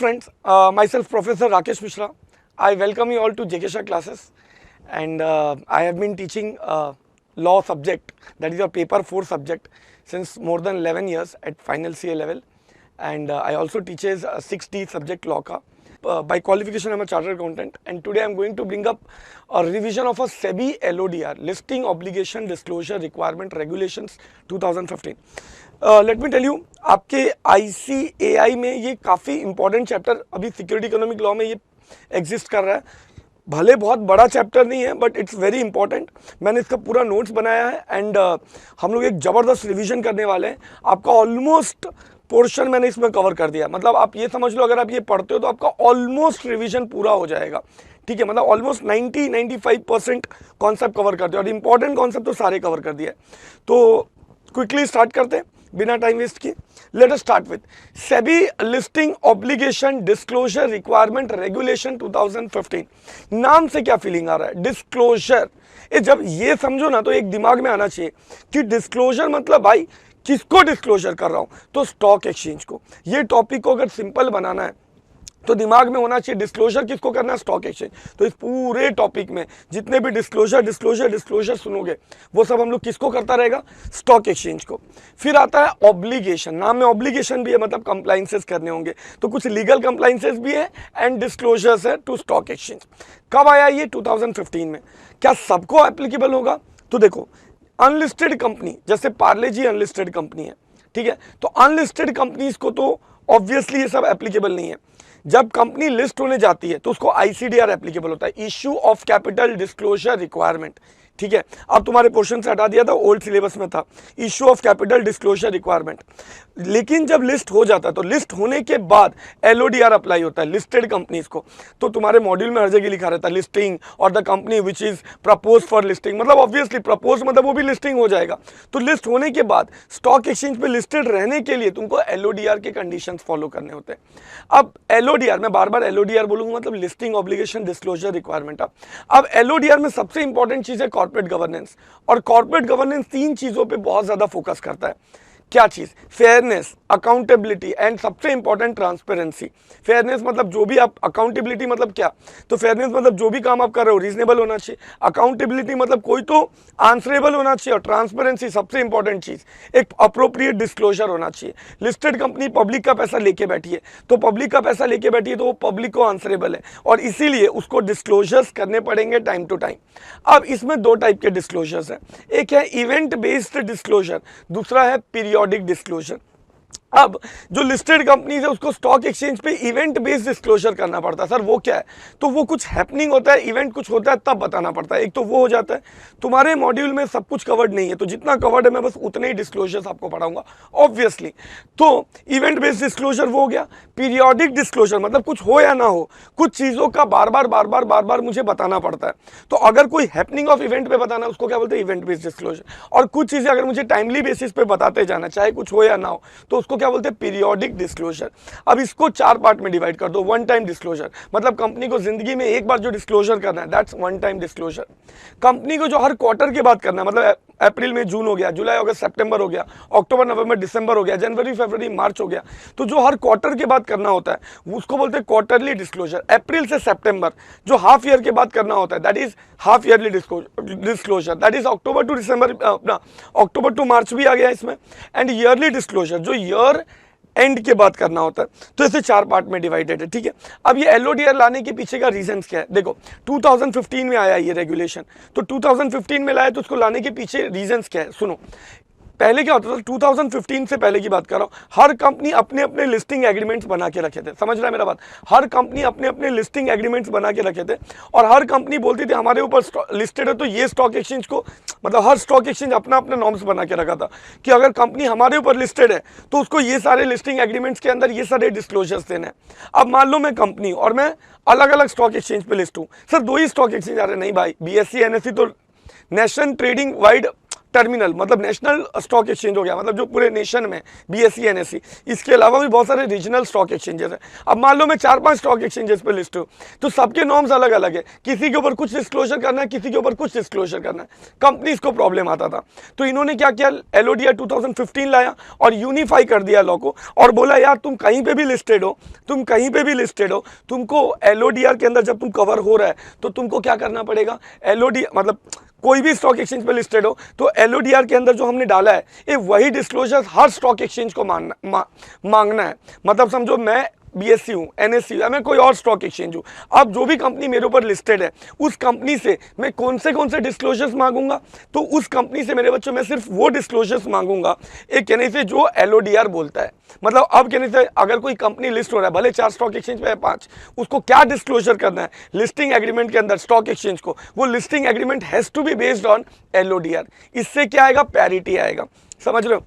friends, myself Professor Rakesh Mishra. I welcome you all to JK Shah classes, and I have been teaching law subject, that is your paper 4 subject, since more than 11 years at final CA level, and I also teaches 6D subject law ka. By qualification I am a chartered accountant, and today I am going to bring up a revision of a SEBI LODR, Listing Obligation Disclosure Requirement Regulations 2015. Let me tell you, आपके ICAI में ये काफ़ी important chapter अभी security economic law में ये exist कर रहा है। भले बहुत बड़ा चैप्टर नहीं है बट इट्स वेरी इंपॉर्टेंट। मैंने इसका पूरा नोट्स बनाया है एंड हम लोग एक ज़बरदस्त रिवीजन करने वाले हैं। आपका ऑलमोस्ट पोर्शन मैंने इसमें कवर कर दिया, मतलब आप ये समझ लो अगर आप ये पढ़ते हो तो आपका ऑलमोस्ट रिवीजन पूरा हो जाएगा। ठीक है, मतलब ऑलमोस्ट 90-95% कॉन्सेप्ट कवर कर दिया और इंपॉर्टेंट कॉन्सेप्ट तो सारे कवर कर दिए। तो क्विकली स्टार्ट करते हैं बिना टाइम वेस्ट किए। Let us start with SEBI listing obligation disclosure requirement regulation 2015। नाम से क्या फीलिंग आ रहा है? डिस्क्लोजर। जब ये समझो ना तो एक दिमाग में आना चाहिए कि डिस्क्लोजर मतलब भाई किसको डिस्क्लोजर कर रहा हूं, तो स्टॉक एक्सचेंज को। ये टॉपिक को अगर सिंपल बनाना है तो दिमाग में होना चाहिए डिस्क्लोजर किसको करना है, स्टॉक एक्सचेंज। तो इस पूरे टॉपिक में जितने भी डिस्क्लोजर सुनोगे वो सब हम लोग किसको करता रहेगा, स्टॉक एक्सचेंज को। फिर आता है ऑब्लिगेशन। नाम में ऑब्लिगेशन भी है, मतलब कंप्लाइंसेस करने होंगे, तो कुछ लीगल कंप्लाइंसेस भी है एंड डिस्क्लोजर्स है टू स्टॉक एक्सचेंज। कब आया ये? 2015 में। क्या सबको एप्लीकेबल होगा? तो देखो, अनलिस्टेड कंपनी, जैसे पार्ले जी अनलिस्टेड कंपनी है, ठीक है, तो अनलिस्टेड कंपनीज को तो ऑब्वियसली ये सब एप्लीकेबल नहीं है। जब कंपनी लिस्ट होने जाती है तो उसको ICDR एप्लीकेबल होता है, issue of capital disclosure requirement. ठीक है, अब तुम्हारे पोर्शन से हटा दिया था, ओल्ड सिलेबस में था issue of capital disclosure requirement. लेकिन जब लिस्ट हो जाता है तो लिस्ट होने के बाद LODR अप्लाई होता है लिस्टेड कंपनीज को। तो तुम्हारे मॉड्यूल में हर जगह लिखा रहता है लिस्टिंग और the company which is propose for listing, मतलब ऑब्वियसली प्रपोज मतलब वो भी लिस्टिंग हो जाएगा। तो लिस्ट होने के बाद स्टॉक एक्सचेंज पे लिस्टेड रहने के लिए तुमको LODR के कंडीशन फॉलो करने होते हैं। अब LODR, मैं बार बार LODR बोलूंगा, मतलब लिस्टिंग ऑब्लिगेशन डिस्क्लोजर रिक्वायरमेंट। अब LODR में सबसे इंपॉर्टेंट चीज है कॉर्पोरेट गवर्नेंस, और कॉर्पोरेट गवर्नेंस 3 चीजों पे बहुत ज्यादा फोकस करता है। क्या चीज? फेयरनेस, अकाउंटेबिलिटी एंड सबसे इंपॉर्टेंट ट्रांसपेरेंसी। फेयरनेस मतलब जो भी आप, अकाउंटेबिलिटी मतलब क्या? तो फेयरनेस मतलब जो भी काम आप कर रहे हो रीजनेबल होना चाहिए। अकाउंटेबिलिटी मतलब कोई तो आंसरेबल होना चाहिए, और ट्रांसपेरेंसी सबसे इंपॉर्टेंट चीज, एक अप्रोप्रिएट डिस्क्लोजर होना चाहिए। लिस्टेड कंपनी पब्लिक का पैसा लेके बैठी है, तो पब्लिक का पैसा लेके बैठी है तो वो पब्लिक को आंसरेबल है, और इसीलिए उसको डिस्क्लोजर्स करने पड़ेंगे टाइम टू टाइम। अब इसमें 2 टाइप के डिस्क्लोजर्स हैं, एक है इवेंट बेस्ड डिस्क्लोजर, दूसरा है पीरियोडिक डिस्क्लोजर। अब जो लिस्टेड कंपनीज है उसको स्टॉक एक्सचेंज पे इवेंट बेस्ड डिस्क्लोजर करना पड़ता है। सर वो क्या है? तो वो कुछ हैपनिंग होता है, इवेंट कुछ होता है तब बताना पड़ता है। एक तो वो हो जाता है, तुम्हारे मॉड्यूल में सब कुछ कवर्ड नहीं है, तो जितना कवर्ड है मैं बस उतने ही डिस्क्लोजर्स आपको पढ़ाऊंगा ऑब्वियसली। तो इवेंट बेस्ड डिस्क्लोजर वो हो गया। पीरियोडिक डिस्क्लोजर मतलब कुछ हो या ना हो, कुछ चीजों का बार बार मुझे बताना पड़ता है। तो अगर कोई हैपनिंग ऑफ इवेंट पे बताना उसको क्या बोलते हैं, इवेंट बेस्ड डिस्क्लोजर। और कुछ चीजें अगर मुझे टाइमली बेसिस पे बताते जाना, चाहे कुछ हो या ना हो, तो उसको क्या बोलते हैं, पीरियोडिक डिस्क्लोजर। अब इसको 4 पार्ट में डिवाइड कर दो। वन टाइम डिस्क्लोजर मतलब कंपनी को जिंदगी में एक बार जो डिस्क्लोजर करना है, that's one time disclosure. Company को जो हर क्वार्टर के बाद करना है, मतलब अप्रैल में जून हो गया, जुलाई अगस्त सितंबर हो गया, अक्टूबर नवंबर दिसंबर हो गया, जनवरी फरवरी मार्च हो गया, तो जो हर क्वार्टर के बाद करना होता है उसको बोलते हैं क्वार्टरली डिस्क्लोजर। अप्रैल से सितंबर जो हाफ ईयर के बाद करना होता है that is half yearly disclosure, that is October to December, October to March भी आ गया इसमें। एंड ईयरली डिस्क्लोजर जो ईयर एंड के बाद करना होता है। तो ऐसे 4 पार्ट में डिवाइडेड है। ठीक है, अब ये LODR लाने के पीछे का रीजंस क्या है? देखो 2015 में आया ये रेगुलेशन, तो 2015 में लाया तो उसको लाने के पीछे रीजंस क्या है, सुनो। पहले क्या होता था, 2015 से पहले की बात कर रहा हूं, हर कंपनी अपने अपने लिस्टिंग एग्रीमेंट्स बना के रखे थे। समझ रहा है मेरा बात? हर कंपनी अपने अपने लिस्टिंग एग्रीमेंट्स बना के रखे थे, और हर कंपनी बोलती थी हमारे ऊपर लिस्टेड है तो ये स्टॉक एक्सचेंज को, मतलब हर स्टॉक एक्सचेंज अपना अपना नॉर्म्स बना के रखा था कि अगर कंपनी हमारे ऊपर लिस्टेड है तो उसको ये सारे लिस्टिंग एग्रीमेंट्स के अंदर ये सारे डिस्क्लोजर्स देने हैं। अब मान लो मैं कंपनी और मैं अलग अलग स्टॉक एक्सचेंज पे लिस्ट हूँ। सर 2 ही स्टॉक एक्सचेंज आ रहे हैं? नहीं भाई, BSE NSE तो नेशनल ट्रेडिंग वाइड टर्मिनल मतलब नेशनल स्टॉक एक्सचेंज हो गया, मतलब जो पूरे नेशन में BSE NSE, इसके अलावा भी बहुत सारे रीजनल स्टॉक एक्सचेंजेस हैं। अब मान लो मैं 4-5 स्टॉक एक्सचेंजेस पे लिस्ट हूँ, तो सबके नॉर्म्स अलग अलग है, किसी के ऊपर कुछ डिस्क्लोजर करना है, किसी के ऊपर कुछ डिस्क्लोजर करना है। कंपनीज को प्रॉब्लम आता था, तो इन्होंने क्या किया, LODR 2015 लाया और यूनिफाई कर दिया लॉ को, और बोला यार तुम कहीं पे भी लिस्टेड हो, तुम कहीं पे भी लिस्टेड हो, तुमको LODR के अंदर जब तुम कवर हो रहा है तो तुमको क्या करना पड़ेगा, LODR मतलब कोई भी स्टॉक एक्सचेंज पे लिस्टेड हो तो LODR के अंदर जो हमने डाला है ये वही डिस्क्लोजर हर स्टॉक एक्सचेंज को मांगना है। मतलब समझो मैं BSE हूँ, NSE या मैं कोई और स्टॉक एक्सचेंज हूँ, अब जो भी कंपनी मेरे ऊपर लिस्टेड है उस कंपनी से मैं कौन से डिस्क्लोजर्स मांगूंगा, तो उस कंपनी से मेरे बच्चों मैं सिर्फ वो डिस्क्लोजर्स मांगूंगा, एक कहने से जो LODR बोलता है। मतलब अब कहने से अगर कोई कंपनी लिस्ट हो रहा है, भले 4 स्टॉक एक्सचेंज पे है 5, उसको क्या डिस्क्लोजर करना है लिस्टिंग एग्रीमेंट के अंदर स्टॉक एक्सचेंज को, वो listing agreement has to be based on LODR। इससे क्या आएगा, पैरिटी आएगा। समझ रहे हो,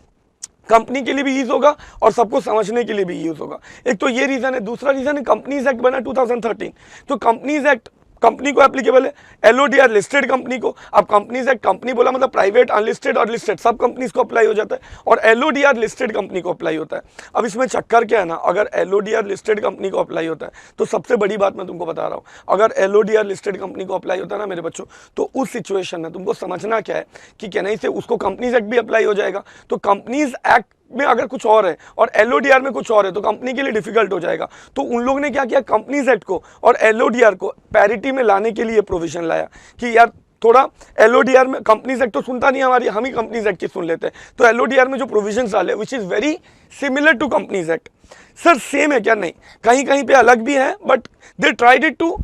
कंपनी के लिए भी यूज होगा और सबको समझने के लिए भी यूज होगा। एक तो ये रीजन है। दूसरा रीजन है कंपनीज एक्ट बना 2013, तो कंपनीज एक्ट कंपनी को एप्लीकेबल है, LODR लिस्टेड कंपनी को। अब कंपनीज एक्ट कंपनी बोला मतलब प्राइवेट, अनलिस्टेड और लिस्टेड सब कंपनीज को अप्लाई हो जाता है, और LODR लिस्टेड कंपनी को अप्लाई होता है। अब इसमें चक्कर क्या है ना, अगर LODR लिस्टेड कंपनी को अप्लाई होता है तो सबसे बड़ी बात मैं तुमको बता रहा हूँ, अगर LODR लिस्टेड कंपनी को अप्लाई होता है ना मेरे बच्चों, तो उस सिचुएशन में तुमको समझना क्या है कि क्या नहीं से उसको कंपनीज एक्ट भी अप्लाई हो जाएगा, तो कंपनीज एक्ट में अगर कुछ और है और LODR में कुछ और है तो कंपनी के लिए डिफिकल्ट हो जाएगा। तो उन लोगों ने क्या किया, कंपनीज एक्ट को और LODR को पैरिटी में लाने के लिए प्रोविजन लाया कि यार थोड़ा LODR में, कंपनीज एक्ट तो सुनता नहीं हमारी, हम ही कंपनीज एक्ट की सुन लेते हैं, तो LODR में जो प्रोविजन डाले which is very similar to companies act. Sir same है क्या, नहीं, कहीं कहीं पे अलग भी है, but they tried it to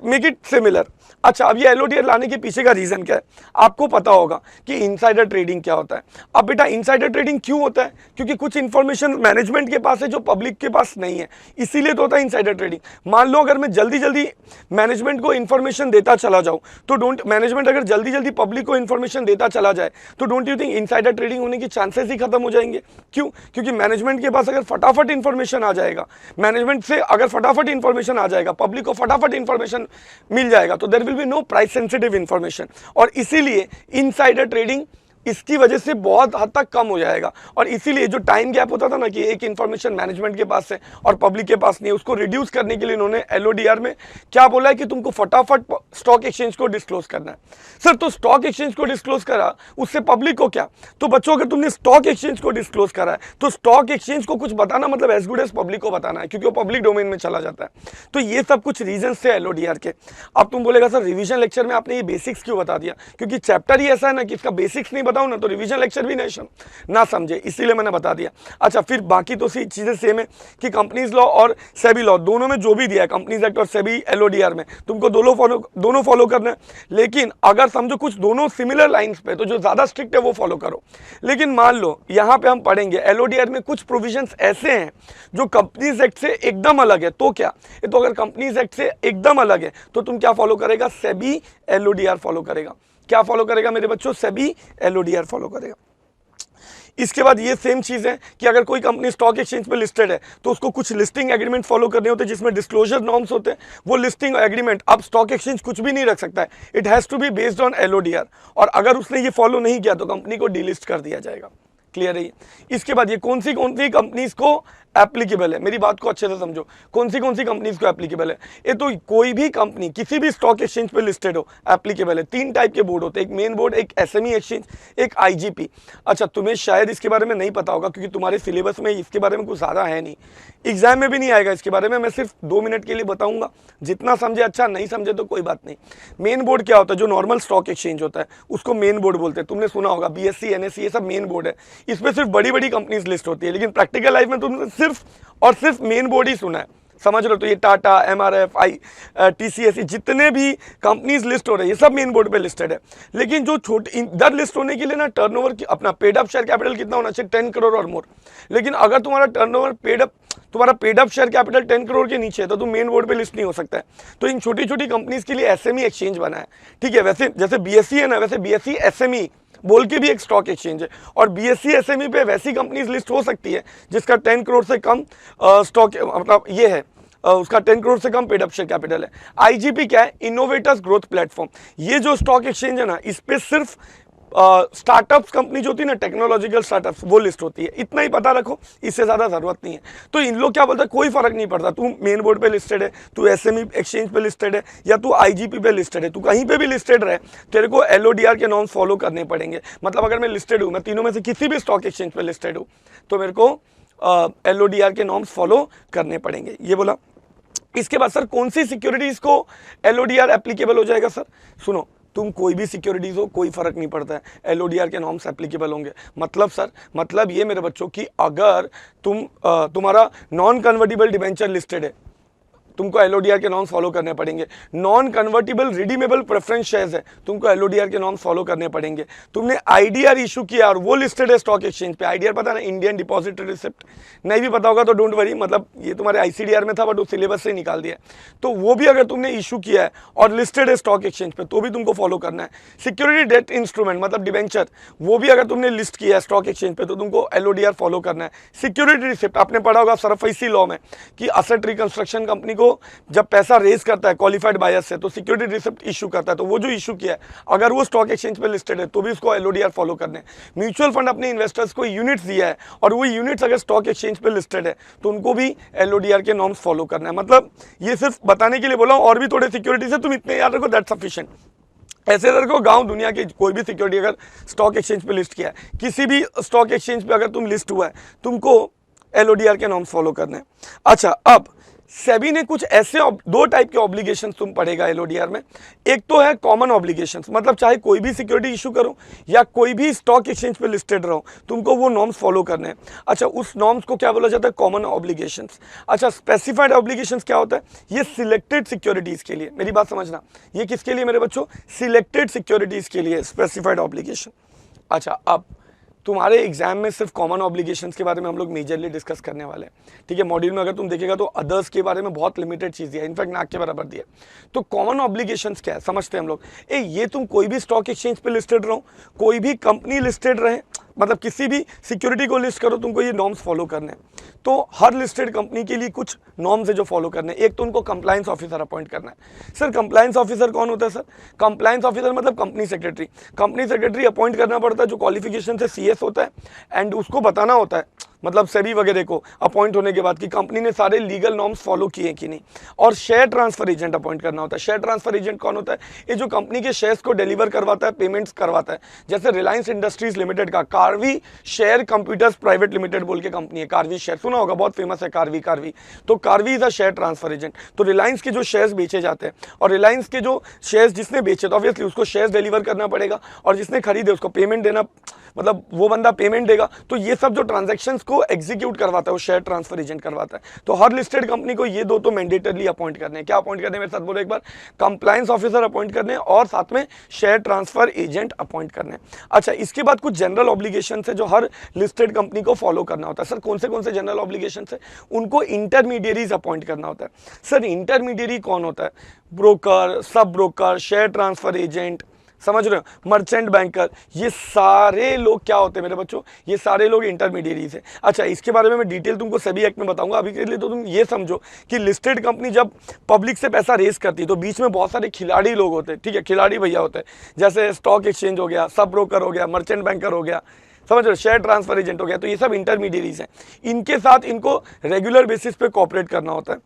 make it similar. अच्छा, अब ये LODR लाने के पीछे का रीजन क्या है, आपको पता होगा कि इनसाइडर ट्रेडिंग क्या होता है। अब बेटा इनसाइडर ट्रेडिंग क्यों होता है, क्योंकि कुछ इंफॉर्मेशन मैनेजमेंट के पास है जो पब्लिक के पास नहीं है, इसीलिए तो होता है इनसाइडर ट्रेडिंग। मान लो अगर मैं जल्दी जल्दी मैनेजमेंट को इन्फॉर्मेशन देता चला जाऊँ, तो मैनेजमेंट अगर जल्दी जल्दी पब्लिक को इन्फॉर्मेशन देता चला जाए तो don't you think insider trading होने की चांसेस ही खत्म हो जाएंगे। क्यों, क्योंकि मैनेजमेंट के पास अगर फटाफट इन्फॉर्मेशन आ जाएगा, मैनेजमेंट से अगर फटाफट इन्फॉर्मेशन आ जाएगा, पब्लिक को फटाफट इन्फॉर्मेशन मिल जाएगा, तो there will be no price sensitive information, और इसीलिए इनसाइडर ट्रेडिंग इसकी वजह से बहुत हद तक कम हो जाएगा। और इसीलिए जो टाइम गैप होता था ना कि एक इंफॉर्मेशन मैनेजमेंट के पास है और पब्लिक के पास नहीं है, उसको रिड्यूस करने के लिए इन्होंने LODR में क्या बोला है कि तुमको फटाफट स्टॉक एक्सचेंज को डिस्क्लोज करना है। सर तो स्टॉक एक्सचेंज को डिस्क्लोज करा, उससे पब्लिक को क्या, तो बच्चों अगर तुमने स्टॉक एक्सचेंज को डिस्क्लोज करा है तो स्टॉक एक्सचेंज को कुछ बताना मतलब एज गुड एज पब्लिक को बताना है, क्योंकि वो पब्लिक डोमेन में चला जाता है। तो ये सब कुछ रीजन थे LODR के। अब तुम बोलेगा सर रिविजन लेक्चर में आपने ये बेसिक्स क्यों बता दिया, क्योंकि चैप्टर ही ऐसा है ना कि इसका बेसिक्स नहीं बताऊं ना तो रिविजन लेक्चर भी ना समझे, इसीलिए मैंने बता दिया। अच्छा, फिर बाकी तो सी चीजें सेम है कि कंपनीज लॉ और सेबी लॉ दोनों में जो भी दिया है, कंपनीज एक्ट और सेबी LODR में तुमको दोनों फॉलो करना है। लेकिन अगर समझो कुछ दोनों सिमिलर लाइंस पे, तो जो ज्यादा स्ट्रिक्ट है वो फॉलो करो। लेकिन मान लो यहां पे हम पढ़ेंगे LODR में कुछ प्रोविजंस ऐसे हैं जो कंपनीज एक्ट से एकदम अलग है, तो क्या, तो अगर कंपनीज एक्ट से एकदम अलग है तो तुम क्या फॉलो करेगा, सेबी LODR फॉलो करेगा। क्या फॉलो करेगा मेरे बच्चों, सेबी LODR फॉलो करेगा। इसके बाद ये सेम चीज है कि अगर कोई कंपनी स्टॉक एक्सचेंज पे लिस्टेड है तो उसको कुछ लिस्टिंग एग्रीमेंट फॉलो करने होते हैं जिसमें डिस्क्लोजर नॉर्म्स होते हैं। वो लिस्टिंग एग्रीमेंट, अब स्टॉक एक्सचेंज कुछ भी नहीं रख सकता है, it has to be based on LODR, और अगर उसने ये फॉलो नहीं किया तो कंपनी को डीलिस्ट कर दिया जाएगा। क्लियर है ये। इसके बाद ये कौन सी कंपनीज को एप्लीकेबल है, मेरी बात को अच्छे से समझो, कौन सी कंपनीज को एप्लीकेबल है। ये तो कोई भी कंपनी किसी भी स्टॉक एक्सचेंज पे लिस्टेड हो एप्लीकेबल है। 3 टाइप के बोर्ड होते हैं, एक मेन बोर्ड, एक SME एक्सचेंज, एक IGP। अच्छा, तुम्हें शायद इसके बारे में नहीं पता होगा क्योंकि तुम्हारे सिलेबस में इसके बारे में कुछ ज़्यादा है नहीं, एग्जाम में भी नहीं आएगा इसके बारे में। मैं सिर्फ 2 मिनट के लिए बताऊंगा, जितना समझे अच्छा, नहीं समझे तो कोई बात नहीं। मेन बोर्ड क्या होता है, जो नॉर्मल स्टॉक एक्सचेंज होता है उसको मेन बोर्ड बोलते हैं। तुमने सुना होगा BSE NSE ये सब मेन बोर्ड है, इसमें सिर्फ बड़ी बड़ी कंपनीज लिस्ट होती है। लेकिन प्रैक्टिकल लाइफ में तुमने सिर्फ और सिर्फ मेन बोर्ड ही सुना है, समझ रहे हो। तो ये टाटा, MRF, TCS, जितने भी कंपनीज लिस्ट हो रहे हैं ये सब मेन बोर्ड पे लिस्टेड है। लेकिन जो छोटे इधर लिस्ट होने के लिए ना टर्नओवर की अपना पेड अप शेयर कैपिटल कितना होना चाहिए, 10 करोड़ और मोर। लेकिन अगर तुम्हारा टर्नओवर तुम्हारा paid up share capital 10 crore के नीचे है तो तुम मेन बोर्ड पे लिस्ट नहीं हो सकता है। तो इन छोटी छोटी कंपनीज के लिए SME एक्सचेंज बना है, ठीक है। वैसे जैसे BSE है ना, वैसे BSE SME बोल के भी एक स्टॉक एक्सचेंज है, और BSE SME पे वैसी कंपनीज लिस्ट हो सकती है जिसका 10 करोड़ से कम स्टॉक, मतलब ये है उसका 10 करोड़ से कम पेड अप शेयर कैपिटल है। IGP क्या है, इनोवेटर्स ग्रोथ प्लेटफॉर्म। ये जो स्टॉक एक्सचेंज है ना, इस पे सिर्फ स्टार्टअप्स कंपनी जो होती है ना, टेक्नोलॉजिकल स्टार्टअप्स, वो लिस्ट होती है। इतना ही पता रखो, इससे ज़्यादा ज़रूरत नहीं है। तो इन लोग क्या बोलते हैं, कोई फर्क नहीं पड़ता, तू मेन बोर्ड पे लिस्टेड है, तू एसएमई एक्सचेंज पे लिस्टेड है, या तू आईजीपी पे लिस्टेड है, तू कहीं पे भी लिस्टेड रहे, तेरे को एलओडीआर के नॉर्म्स फॉलो करने पड़ेंगे। मतलब अगर मैं लिस्टेड हूँ, मैं तीनों में से किसी भी स्टॉक एक्सचेंज पे लिस्टेड हूँ, तो मेरे को एलओडीआर के नॉर्म्स फॉलो करने पड़ेंगे, ये बोला। इसके बाद सर कौन सी सिक्योरिटीज को एलओडीआर एप्लीकेबल हो जाएगा? सर सुनो, तुम कोई भी सिक्योरिटीज हो, कोई फर्क नहीं पड़ता है, एलओडीआर के नॉर्म्स एप्लीकेबल होंगे। मतलब सर, मतलब ये मेरे बच्चों कि अगर तुम्हारा नॉन कन्वर्टिबल डिबेंचर लिस्टेड है, तुमको एलओडीआर के नॉर्म्स फॉलो करने पड़ेंगे। Non convertible redeemable preference shares है, तुमको एलओडीआर के नॉर्म्स फॉलो करने पड़ेंगे। तुमने आईडीआर इशू किया और वो लिस्टेड है स्टॉक एक्सचेंज पे, आईडीआर पता ना, इंडियन डिपॉजिटरी रिसिप्ट, नहीं भी पता होगा तो डोंट वरी, मतलब ये तुम्हारे आईसीडीआर में था बट उस सिलेबस से निकाल दिया। तो वो भी अगर तुमने इशू किया है और लिस्टेड है स्टॉक एक्सचेंज पे, तो भी तुमको फॉलो करना है। सिक्योरिटी डेट इंस्ट्रूमेंट मतलब डिबेंचर, वो भी अगर तुमने लिस्ट किया है स्टॉक एक्सचेंज पे, तो तुमको एलओडीआर फॉलो करना है। सिक्योरिटी रिसिप्ट, आपने पढ़ा होगा सरफेसी लॉ में कि असेट रिकंस्ट्रक्शन कंपनी को जब पैसा रेज करता है क्वालिफाइड बायर से, तो सिक्योरिटी रिसिप्ट इशू करता है, तो वो जो इशू किया है अगर वो स्टॉक एक्सचेंज पे लिस्टेड है, तो भी उसको एलओडीआर फॉलो करने। म्यूचुअल फंड अपने इन्वेस्टर्स को यूनिट्स दिया है और वो यूनिट्स अगर स्टॉक एक्सचेंज पे लिस्टेड है, तो उनको भी एलओडीआर के नॉर्म्स फॉलो करना है। मतलब ये सिर्फ बताने के लिए बोला हूं, और भी थोड़े सिक्योरिटीज है, तुम इतने याद रखो, दैट्स सफिशिएंट। ऐसे रखो, गांव दुनिया की कोई भी सिक्योरिटी अगर स्टॉक एक्सचेंज पे लिस्ट किया है, किसी भी स्टॉक एक्सचेंज पे अगर तुम लिस्ट हुआ है, तुमको एलओडीआर के नॉर्म्स फॉलो करने हैं। अच्छा, अब सेबी ने कुछ ऐसे दो टाइप के ऑब्लिगेशंस तुम पढ़ेगा एलओडीआर में। एक तो है कॉमन ऑब्लिगेशंस, मतलब चाहे कोई भी सिक्योरिटी इशू करो या कोई भी स्टॉक एक्सचेंज पे लिस्टेड रहो, तुमको वो नॉर्म्स फॉलो करने हैं। अच्छा, उस नॉर्म्स को क्या बोला जाता है? Common obligations. अच्छा, स्पेसिफाइड ऑब्लिगेशंस क्या होता है? ये सिलेक्टेड सिक्योरिटीज के लिए, मेरी बात समझना, ये किसके लिए मेरे बच्चों? सिलेक्टेड सिक्योरिटीज के लिए स्पेसिफाइड ऑब्लिगेशन। अच्छा, अब तुम्हारे एग्जाम में सिर्फ कॉमन ऑब्लिगेशंस के बारे में हम लोग मेजरली डिस्कस करने वाले हैं, ठीक है। मॉड्यूल में अगर तुम देखेगा तो अदर्स के बारे में बहुत लिमिटेड चीज़ है, इनफैक्ट नाक के बराबर दिया। तो कॉमन ऑब्लिगेशंस क्या है समझते हैं हम लोग। ये तुम कोई भी स्टॉक एक्सचेंज पे लिस्टेड रहो, कोई भी कंपनी लिस्टेड रहे, मतलब किसी भी सिक्योरिटी को लिस्ट करो, तुमको ये नॉर्म्स फॉलो करने हैं। तो हर लिस्टेड कंपनी के लिए कुछ नॉर्म्स है जो फॉलो करने हैं। एक तो उनको कंप्लायंस ऑफिसर अपॉइंट करना है। सर कंप्लायंस ऑफिसर कौन होता है? सर कंप्लायंस ऑफिसर मतलब company secretary. Company secretary appoint करना पड़ता है, जो क्वालिफिकेशन से सीएस होता है, एंड उसको बताना होता है, मतलब सेबी वगैरह को अपॉइंट होने के बाद कि कंपनी ने सारे लीगल नॉर्म्स फॉलो किए कि नहीं। और शेयर ट्रांसफर एजेंट अपॉइंट करना होता है। शेयर ट्रांसफर एजेंट कौन होता है? ये जो कंपनी के शेयर्स को डिलीवर करवाता है, पेमेंट्स करवाता है। जैसे रिलायंस इंडस्ट्रीज लिमिटेड का Karvy share computers private limited बोल के कंपनी है, कार्वी शेयर सुना होगा, बहुत फेमस है कार्वी। तो Karvy is a share transfer agent. तो रिलायंस के जो शेयर्स बेचे जाते हैं, और रिलायंस के जो शेयर्स जिसने बेचे, तो ऑब्वियसली उसको शेयर्स डिलीवर करना पड़ेगा, और जिसने खरीदे उसको पेमेंट देना, मतलब वो बंदा पेमेंट देगा। तो ये सब जो ट्रांजैक्शंस को एग्जीक्यूट करवाता है वो शेयर ट्रांसफर एजेंट करवाता है। तो हर लिस्टेड कंपनी को ये दो तो मैंडेटरली अपॉइंट करने हैं। क्या अपॉइंट करने हैं मेरे साथ बोलो एक बार? कंप्लायंस ऑफिसर अपॉइंट करने हैं और साथ में शेयर ट्रांसफर एजेंट अपॉइंट करने हैं। अच्छा, इसके बाद कुछ जनरल ऑब्लिगेशन है जो हर लिस्टेड कंपनी को फॉलो करना होता है। सर कौन से जनरल ऑब्लिगेशन है? उनको इंटरमीडियरीज अपॉइंट करना होता है। सर इंटरमीडियरी कौन होता है? Broker, sub broker, share transfer agent, समझ रहे हो, मर्चेंट बैंकर, ये सारे लोग क्या होते हैं मेरे बच्चों? ये सारे लोग इंटरमीडियरीज हैं। अच्छा, इसके बारे में मैं डिटेल तुमको सेबी एक्ट में बताऊंगा। अभी के लिए तो तुम ये समझो कि लिस्टेड कंपनी जब पब्लिक से पैसा रेस करती है, तो बीच में बहुत सारे खिलाड़ी लोग होते हैं, ठीक है, खिलाड़ी भैया होते हैं। जैसे स्टॉक एक्सचेंज हो गया, सब ब्रोकर हो गया, मर्चेंट बैंकर हो गया, समझ रहे हो, शेयर ट्रांसफर एजेंट हो गया। तो ये सब इंटरमीडियरीज हैं। इनके साथ इनको रेगुलर बेसिस पे कोऑपरेट करना होता है,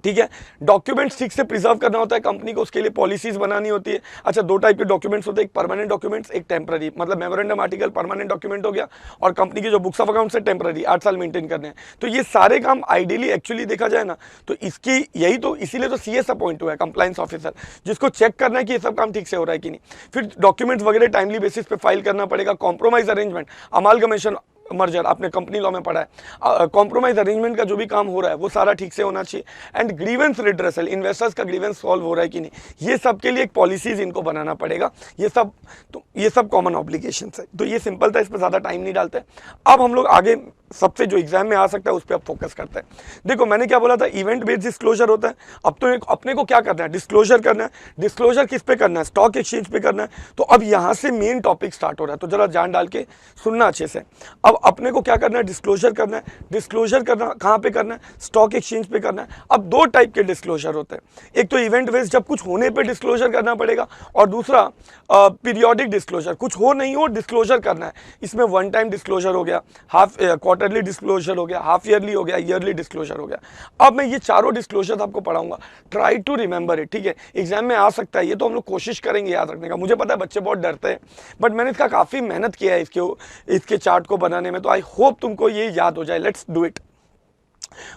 ठीक है। डॉक्यूमेंट्स ठीक से प्रिजर्व करना होता है कंपनी को, उसके लिए पॉलिसीज बनानी होती है। अच्छा, दो टाइप के डॉक्यूमेंट्स होते हैं, एक परमानेंट डॉक्यूमेंट्स, एक टेम्पररी। मतलब मेमोरेंडम आर्टिकल परमानेंट डॉक्यूमेंट हो गया, और कंपनी के जो बुक्स ऑफ अकाउंट्स है टेम्पररी, 8 साल मेंटेन करने हैं। तो ये सारे काम आइडियली एक्चुअली देखा जाए ना, तो इसकी यही तो इसीलिए तो सीएस अपॉइंट हुआ है, कंप्लायंस ऑफिसर, जिसको चेक करना है कि ये सब काम ठीक से हो रहा है कि नहीं। फिर डॉक्यूमेंट्स वगैरह टाइमली बेसिस पे फाइल करना पड़ेगा। कॉम्प्रोमाइज अरेंजमेंट, अमालगमेशन मर्जर, आपने कंपनी लॉ में पढ़ा है। कॉम्प्रोमाइज अरेंजमेंट का जो भी काम हो रहा है वो सारा ठीक से होना चाहिए। एंड ग्रीवेंस रिड्रेसल, इन्वेस्टर्स का ग्रीवेंस सॉल्व हो रहा है कि नहीं, ये सब के लिए एक पॉलिसीज इनको बनाना पड़ेगा। ये सब कॉमन ऑब्लिगेशंस है। तो ये सिंपल था, इस पर ज़्यादा टाइम नहीं डालते। अब हम लोग आगे सबसे जो एग्जाम में आ सकता है उस पर अब फोकस करते हैं। देखो मैंने क्या बोला था, इवेंट बेस्ड डिस्क्लोजर होता है। अब तो अपने को क्या करना है? डिस्क्लोजर करना है। डिस्क्लोजर किस पे करना है? स्टॉक एक्सचेंज पे करना है। तो अब यहाँ से मेन टॉपिक स्टार्ट हो रहा है, तो जरा जान डाल के सुनना अच्छे से। अब अपने को क्या करना है, डिस्क्लोजर करना है। डिस्क्लोजर करना कहाँ पे करना है, स्टॉक एक्सचेंज पे करना है। अब दो टाइप के डिस्क्लोजर होते हैं, एक तो इवेंट बेस्ड, जब कुछ होने पे डिस्क्लोजर करना पड़ेगा, और दूसरा पीरियोडिक डिस्क्लोजर, कुछ हो नहीं हो डिस्क्लोजर करना है। इसमें वन टाइम डिस्क्लोजर हो गया, हाफ क्वार्टरली डिस्क्लोजर हो गया, हाफ ईयरली हो गया, ईयरली डिस्क्लोजर हो गया। अब मैं ये चारों डिस्क्लोजर आपको पढ़ाऊंगा, ट्राई टू रिमेंबर इट, ठीक है। एग्जाम में आ सकता है ये, तो हम लोग कोशिश करेंगे याद रखने का। मुझे पता है बच्चे बहुत डरते हैं, बट मैंने इसका काफ़ी मेहनत किया है इसके चार्ट को बनाने में, तो आई होप तुमको ये याद हो जाए। Let's do it.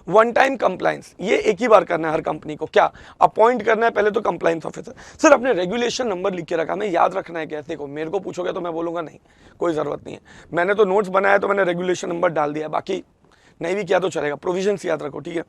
One time compliance, ये एक ही बार करना है हर कंपनी को। क्या अपॉइंट करना है, पहले तो कंप्लायंस ऑफिसर। सर अपने रेगुलेशन नंबर लिख के रखा, मैं याद रखना है कैसे को, मेरे को पूछोगे तो मैं बोलूंगा नहीं, कोई जरूरत नहीं है। मैंने तो नोट्स बनाया तो मैंने रेगुलेशन नंबर डाल दिया, बाकी नहीं भी किया तो चलेगा, प्रोविजंस याद रखो, ठीक है।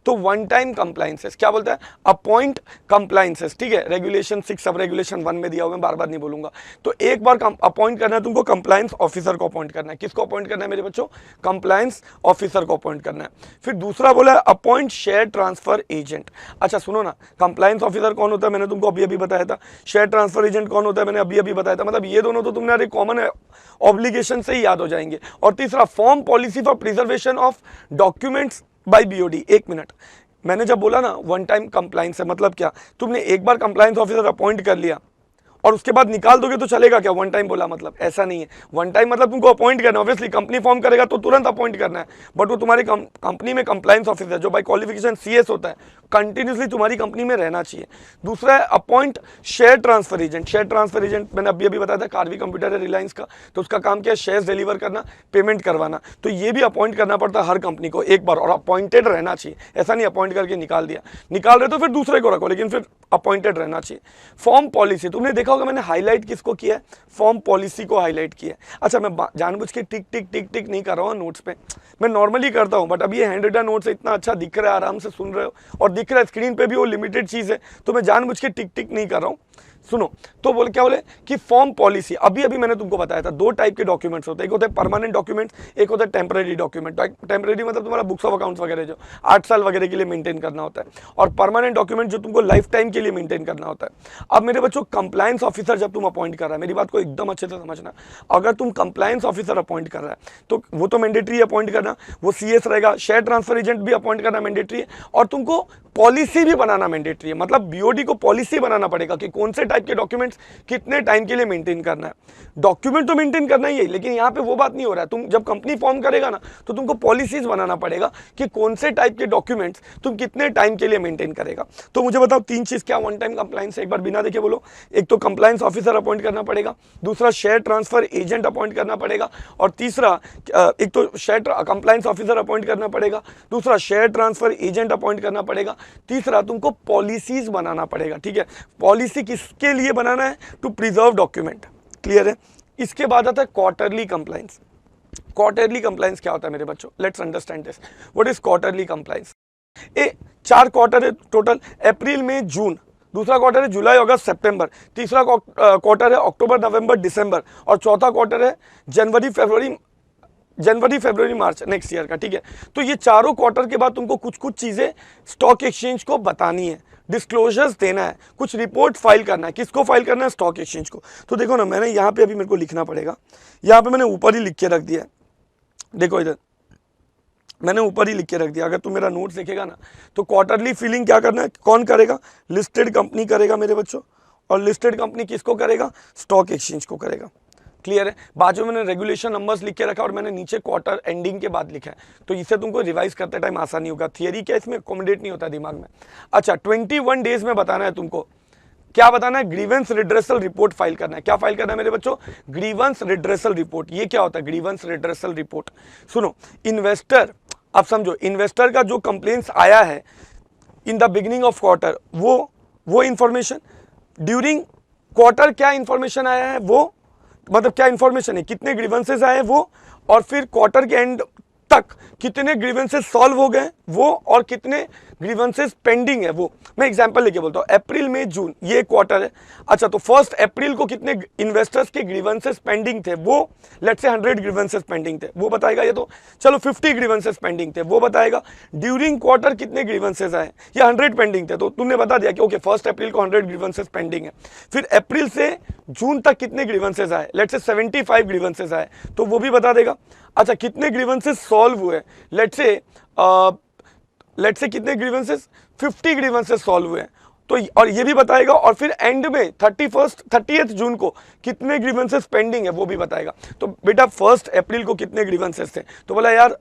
तो वन टाइम कंप्लायंसेस क्या बोलता है, अपॉइंट कंप्लायंसेस, ठीक है। रेगुलेशन 6 सब रेगुलेशन 1 में दिया हुआ, मैं बार बार नहीं बोलूंगा। तो एक बार अपॉइंट करना है तुमको, कंप्लायंस ऑफिसर को अपॉइंट करना है। किसको अपॉइंट करना है मेरे बच्चों, कंप्लायंस ऑफिसर को अपॉइंट करना है। फिर दूसरा बोला है अपॉइंट शेयर ट्रांसफर एजेंट। अच्छा सुनो ना, कंप्लायंस ऑफिसर कौन होता है, मैंने तुमको अभी अभी बताया था। शेयर ट्रांसफर एजेंट कौन होता है, मैंने अभी अभी बताया था। मतलब ये दोनों तो तुमने कॉमन ऑब्लिगेशन से ही याद हो जाएंगे। और तीसरा form policy for preservation of documents by BOD. एक मिनट, मैंने जब बोला ना वन टाइम कंप्लायंस है, मतलब क्या, तुमने एक बार कंप्लायंस ऑफिसर अपॉइंट कर लिया और उसके बाद निकाल दोगे तो चलेगा क्या, वन टाइम बोला मतलब, ऐसा नहीं है। वन टाइम मतलब तुमको अपॉइंट करना है, ऑब्वियसली कंपनी फॉर्म करेगा तो तुरंत अपॉइंट करना है, बट वो तुम्हारी कंपनी में कंप्लायंस ऑफिसर जो बाय क्वालिफिकेशन सीएस होता है, कंटिन्यूसली तुम्हारी कंपनी में रहना चाहिए। दूसरा है appoint share transfer agent. Share transfer agent मैंने अभी अभी बताया था, कार्वी कंप्यूटर है रिलायंस का, तो उसका काम क्या है, शेयर्स डिलीवर करना, पेमेंट करवाना। तो ये भी अपॉइंट करना पड़ता है हर कंपनी को एक बार, और अपॉइंटेड रहना चाहिए। ऐसा नहीं अपॉइंट करके निकाल दिया, निकाल रहे तो फिर दूसरे को रखो, लेकिन फिर अपॉइंटेड रहना चाहिए। फॉर्म पॉलिसी, तुमने देखा होगा मैंने हाईलाइट किसको किया है, फॉर्म पॉलिसी को हाईलाइट किया है। अच्छा मैं जानबूझ के टिक टिक टिक टिक नहीं कर रहा हूँ नोट्स पे, मैं नॉर्मली करता हूँ, बट अब ये हैंड रिटन नोट्स इतना अच्छा दिख रहा है, आराम से सुन रहे हो, और दिख रहा है स्क्रीन पे भी, वो लिमिटेड चीज़ है, तो मैं जानबूझ के टिक टिक नहीं कर रहा हूँ। सुनो, तो बोले क्या बोले कि फॉर्म पॉलिसी, अभी अभी मैंने तुमको बताया था दो टाइप के डॉक्यूमेंट्स होते हैं, एक होता है परमानेंट डॉक्यूमेंट्स, एक होता है टेम्परेरी डॉक्यूमेंट। टेम्परेरी मतलब तुम्हारा बुक्स ऑफ अकाउंट्स वगैरह जो 8 साल वगैरह के लिए मेंटेन करना होता है, और परमानेंट डॉक्यूमेंट जो तुमको लाइफ टाइम के लिए मेंटेन करना होता है। अब मेरे बच्चों कंप्लायंस ऑफिसर जब तुम अपॉइंट कर रहा है, मेरी बात को एकदम अच्छे से समझना, अगर तुम कंप्लायंस ऑफिसर अपॉइंट कर रहा है तो वो तो मैंडेटरी अपॉइंट करना, वो सीएस रहेगा। शेयर ट्रांसफर एजेंट भी अपॉइंट करना मैंडेटरी है, और तुमको पॉलिसी भी बनाना मैंडेटरी है। मतलब बीओडी को पॉलिसी बनाना पड़ेगा कि कौन से टाइप के डॉक्यूमेंट्स कितने टाइम के लिए मेंटेन करना है। डॉक्यूमेंट तो मेंटेन करना ही है, लेकिन यहाँ पे वो बात नहीं हो रहा है। तुम जब कंपनी फॉर्म करेगा ना, तो तुमको पॉलिसीज बनाना पड़ेगा कि कौन से टाइप के डॉक्यूमेंट्स तुम कितने टाइम के लिए मेंटेन करेगा। तो मुझे बताओ तीन चीज क्या वन टाइम कंप्लायंस, एक बार बिना देखे बोलो। एक तो कंप्लायंस ऑफिसर अपॉइंट करना पड़ेगा, दूसरा शेयर ट्रांसफर एजेंट अपॉइंट करना पड़ेगा, और तीसरा एक तो शेयर कंप्लायंस ऑफिसर अपॉइंट करना पड़ेगा, दूसरा शेयर ट्रांसफर एजेंट अपॉइंट करना पड़ेगा, तीसरा तुमको पॉलिसीज बनाना पड़ेगा। ठीक है, पॉलिसी किसके लिए बनाना है, टू प्रिजर्व डॉक्यूमेंट। क्लियर है। इसके बाद आता है क्वार्टरली कंप्लायंस। क्वार्टरली कंप्लायंस क्या होता है मेरे बच्चों, let's understand this. What is quarterly compliance. 4 quarter है टोटल, अप्रैल मई जून, दूसरा क्वार्टर है जुलाई अगस्त सितंबर, तीसरा क्वार्टर है अक्टूबर नवंबर दिसंबर, और चौथा क्वार्टर है जनवरी फरवरी मार्च नेक्स्ट ईयर का। ठीक है, तो ये चारों क्वार्टर के बाद तुमको कुछ कुछ चीजें स्टॉक एक्सचेंज को बतानी है, डिस्क्लोजर्स देना है, कुछ रिपोर्ट फाइल करना है। किसको फाइल करना है, स्टॉक एक्सचेंज को। तो देखो ना, मैंने यहाँ पे अभी मेरे को लिखना पड़ेगा, यहाँ पे मैंने ऊपर ही लिख के रख दिया है, देखो इधर मैंने ऊपर ही लिख के रख दिया। अगर तुम मेरा नोट्स देखेगा ना, तो क्वार्टरली फिलिंग क्या करना है, कौन करेगा, लिस्टेड कंपनी करेगा मेरे बच्चों, और लिस्टेड कंपनी किसको करेगा, स्टॉक एक्सचेंज को करेगा। क्लियर है। बाजू में मैंने रेगुलेशन नंबर्स लिख के रखा, और मैंने नीचे क्वार्टर एंडिंग के बाद लिखा है, तो इससे तुमको रिवाइज करते टाइम आसानी होगा। थियरी क्या इसमें अकोमोडेट नहीं होता दिमाग में। अच्छा, 21 डेज में बताना है तुमको, क्या बताना है, ग्रीवेंस रिड्रेसल रिपोर्ट फाइल करना है। क्या फाइल करना है मेरे बच्चों, ग्रीवेंस रिड्रेसल रिपोर्ट। ये क्या होता है ग्रीवेंस रिड्रेसल रिपोर्ट। सुनो, इन्वेस्टर, अब समझो, इन्वेस्टर का जो कंप्लेंट्स आया है in the beginning of quarter, वो इंफॉर्मेशन, ड्यूरिंग क्वार्टर क्या इंफॉर्मेशन आया है, वो मतलब क्या इंफॉर्मेशन है, कितने ग्रीवेंसेस आए वो, और फिर क्वार्टर के एंड तक कितने ग्रीवेंसेस सॉल्व हो गए वो, और कितने ग्रीवेंसेस पेंडिंग है वो। मैं एग्जांपल लेके बोलता हूँ, अप्रैल मई जून ये क्वार्टर है। अच्छा, तो 1 अप्रैल को कितने इन्वेस्टर्स के ग्रीवेंसेस पेंडिंग थे, वो लेट्स से 100 ग्रीवेंसेस पेंडिंग थे, वो बताएगा। ये तो चलो 50 ग्रीवेंसेस पेंडिंग थे, वो बताएगा। ड्यूरिंग क्वार्टर कितने ग्रीवेंसेस आए, या 100 पेंडिंग थे, तो तुमने बता दिया कि ओके 1 अप्रैल को 100 ग्रीवेंसेस पेंडिंग है। फिर अप्रैल से जून तक कितने ग्रीवेंसेस आए, लेट्स से 75 ग्रीवेंसेस आए, तो वो भी बता देगा। अच्छा, कितने ग्रीवेंसेस सॉल्व हुए? लेट्स से कितने ग्रीवेंसेस? 50 ग्रीवेंसेस सॉल्व हुए हैं। तो और ये भी बताएगा, और फिर एंड में 30th जून को कितने ग्रीवेंसेस पेंडिंग है वो भी बताएगा। तो बेटा 1 अप्रैल को कितने ग्रीवेंसेस थे? तो बोला यार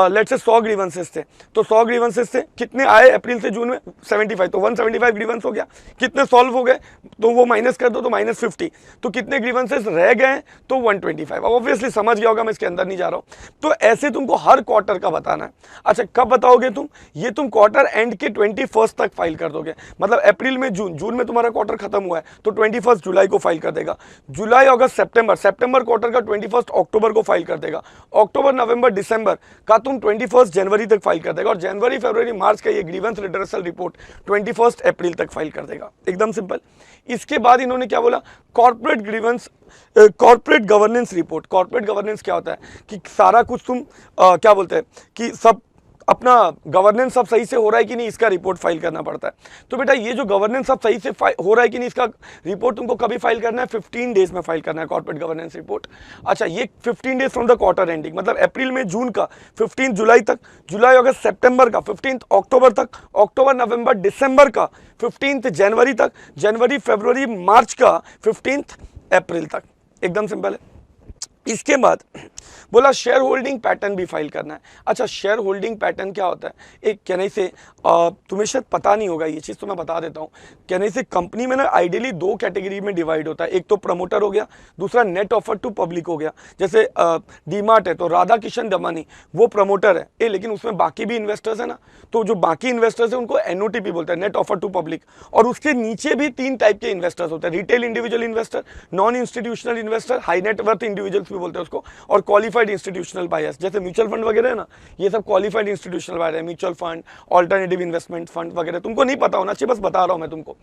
लेट्स से 100 ग्रीवेंसेस थे, तो 100 ग्रीवेंसेस थे, कितने आए अप्रैल से जून में? 75, तो 175 ग्रीवेंस हो गया। कितने सॉल्व हो गए? तो वो माइनस कर दो, तो -50। तो कितने ग्रीवेंसेस रह गए? तो 125। अब ऑब्वियसली समझ गया होगा, मैं इसके अंदर नहीं जा रहा हूं। तो ऐसे तुमको हर क्वार्टर का बताना है। अच्छा, कब बताओगे तुम? ये तुम क्वार्टर एंड के 21 तक फाइल कर दोगे। मतलब अप्रैल में जून में तुम्हारा क्वार्टर खत्म हुआ है, तो 21 जुलाई को फाइल कर देगा। जुलाई, अगस्त, सितंबर क्वार्टर का 21 अक्टूबर को फाइल कर देगा। अक्टूबर, नवंबर, दिसंबर का तुम 21 जनवरी तक फाइल कर देगा। और जनवरी, फरवरी, मार्च का ये ग्रीवेंस रिड्रेसल रिपोर्ट 21 अप्रैल तक फाइल कर देगा। एकदम सिंपल। इसके बाद इन्होंने क्या बोला? Corporate grievance, corporate governance report. Corporate governance क्या होता है कि सारा कुछ तुम क्या बोलते हैं कि सब अपना गवर्नेंस सब सही से हो रहा है कि नहीं, इसका रिपोर्ट फाइल करना पड़ता है। तो बेटा ये जो गवर्नेंस सब सही से हो रहा है कि नहीं, इसका रिपोर्ट तुमको कभी फाइल करना है? 15 डेज में फाइल करना है कॉर्पोरेट गवर्नेंस रिपोर्ट। अच्छा, ये 15 days from the quarter ending, मतलब अप्रैल में जून का 15 जुलाई तक, जुलाई अगस्त सितंबर का 15 अक्टूबर तक, अक्टूबर नवंबर दिसंबर का 15 जनवरी तक, जनवरी फरवरी मार्च का 15 अप्रैल तक। एकदम सिंपल है। इसके बाद बोला शेयर होल्डिंग पैटर्न भी फाइल करना है। अच्छा, शेयर होल्डिंग पैटर्न क्या होता है? एक कहने से तुम्हें शायद पता नहीं होगा ये चीज़, तो मैं बता देता हूँ। कहने से कंपनी में ना आइडियली 2 कैटेगरी में डिवाइड होता है। एक तो प्रमोटर हो गया, दूसरा नेट ऑफर टू पब्लिक हो गया। जैसे डीमार्ट है तो राधा किशन दमानी वो प्रमोटर है, लेकिन उसमें बाकी भी इन्वेस्टर्स है ना, तो जो बाकी इन्वेस्टर्स है उनको NOTP बोलते हैं, नेट ऑफर टू पब्लिक। और उसके नीचे भी 3 टाइप के इन्वेस्टर्स होते हैं, retail individual investor, non institutional investor, high net worth individuals भी बोलते हैं उसको, और क्वालिफाइड इंस्टीट्यूशनल बायर्स। जैसे म्यूचुअल फंड वगैरह है ना, ये सब क्वालिफाइड इंस्टीट्यूशनल बायर है। Mutual fund, alternative investment fund वगैरह तुमको नहीं पता होना चाहिए, बस बता रहा हूं मैं तुमको।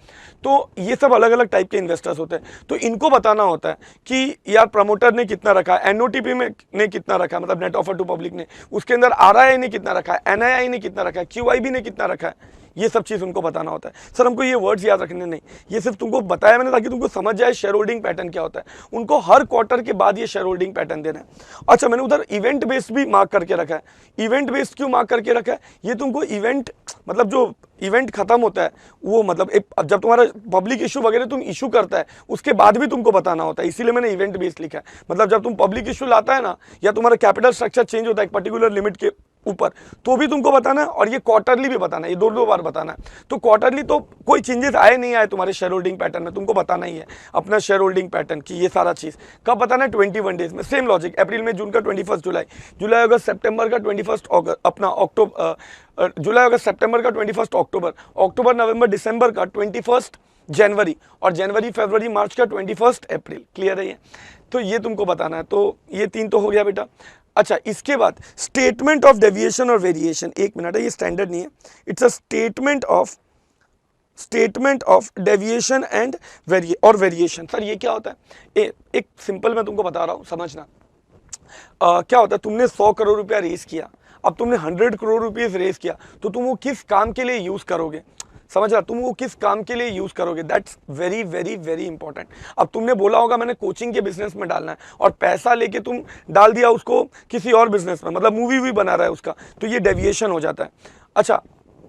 तो ये सब अलग अलग टाइप के इन्वेस्टर्स होते हैं। तो इनको बताना होता है कि यार प्रमोटर ने कितना रखा है, NOTP में ने कितना रखा है, मतलब नेट ऑफर टू पब्लिक ने, उसके अंदर RII ने कितना रखा है, NII ने कितना रखा है, QIB ने कितना रखा है, ये सब चीज़ उनको बताना होता है। सर हमको ये वर्ड्स याद रखने नहीं, ये सिर्फ तुमको बताया मैंने ताकि तुमको समझ जाए शेयर होल्डिंग पैटर्न क्या होता है। उनको हर क्वार्टर के बाद ये शेयर होल्डिंग पैटर्न देना है। अच्छा, मैंने उधर इवेंट बेस्ड भी मार्क करके रखा है। इवेंट बेस्ड क्यों मार्क करके रखा है? ये तुमको इवेंट मतलब जो इवेंट खत्म होता है वो, मतलब जब तुम्हारा पब्लिक इशू वगैरह तुम इशू करता है उसके बाद भी तुमको बताना होता है, इसीलिए मैंने इवेंट बेस्ड लिखा है। मतलब जब तुम पब्लिक इशू लाता है ना, या तुम्हारा कैपिटल स्ट्रक्चर चेंज होता है एक पर्टिकुलर लिमिट के ऊपर, तो भी तुमको बताना है, और ये क्वार्टरली भी बताना है, ये 2 बार बताना है। तो क्वार्टरली तो कोई चेंजेस आए नहीं आए तुम्हारे शेयर होल्डिंग पैटर्न में, तुमको बताना ही है अपना शेयर होल्डिंग पैटर्न की। ये सारा चीज कब बताना है? 21 डेज में। सेम लॉजिक, अप्रैल में जून का 21 जुलाई, जुलाई अगस्त सितंबर का 21 अगस्त, अपना अक्टूबर, जुलाई अगस्त सितंबर का 21 अक्टूबर, अक्टूबर नवंबर दिसंबर का 21 जनवरी, और जनवरी फरवरी मार्च का 21 अप्रैल। क्लियर है ये? तो ये तुमको बताना है। तो ये 3 तो हो गया बेटा। अच्छा, इसके बाद स्टेटमेंट ऑफ डेविएशन और वेरिएशन, 1 मिनट है, ये स्टैंडर्ड नहीं है, it's a statement of deviation and variation. Sir ये क्या होता है? एक सिंपल मैं तुमको बता रहा हूं, समझना। क्या होता है, तुमने 100 करोड़ रुपया रेस किया, अब तुमने 100 करोड़ रुपीज रेस किया, तो तुम वो किस काम के लिए यूज करोगे? समझ रहा, तुम वो किस काम के लिए यूज करोगे, that's very very very important. अब तुमने बोला होगा मैंने कोचिंग के बिजनेस में डालना है, और पैसा लेके तुम डाल दिया उसको किसी और बिजनेस में, मतलब मूवी भी बना रहा है उसका, तो ये डेविएशन हो जाता है। अच्छा,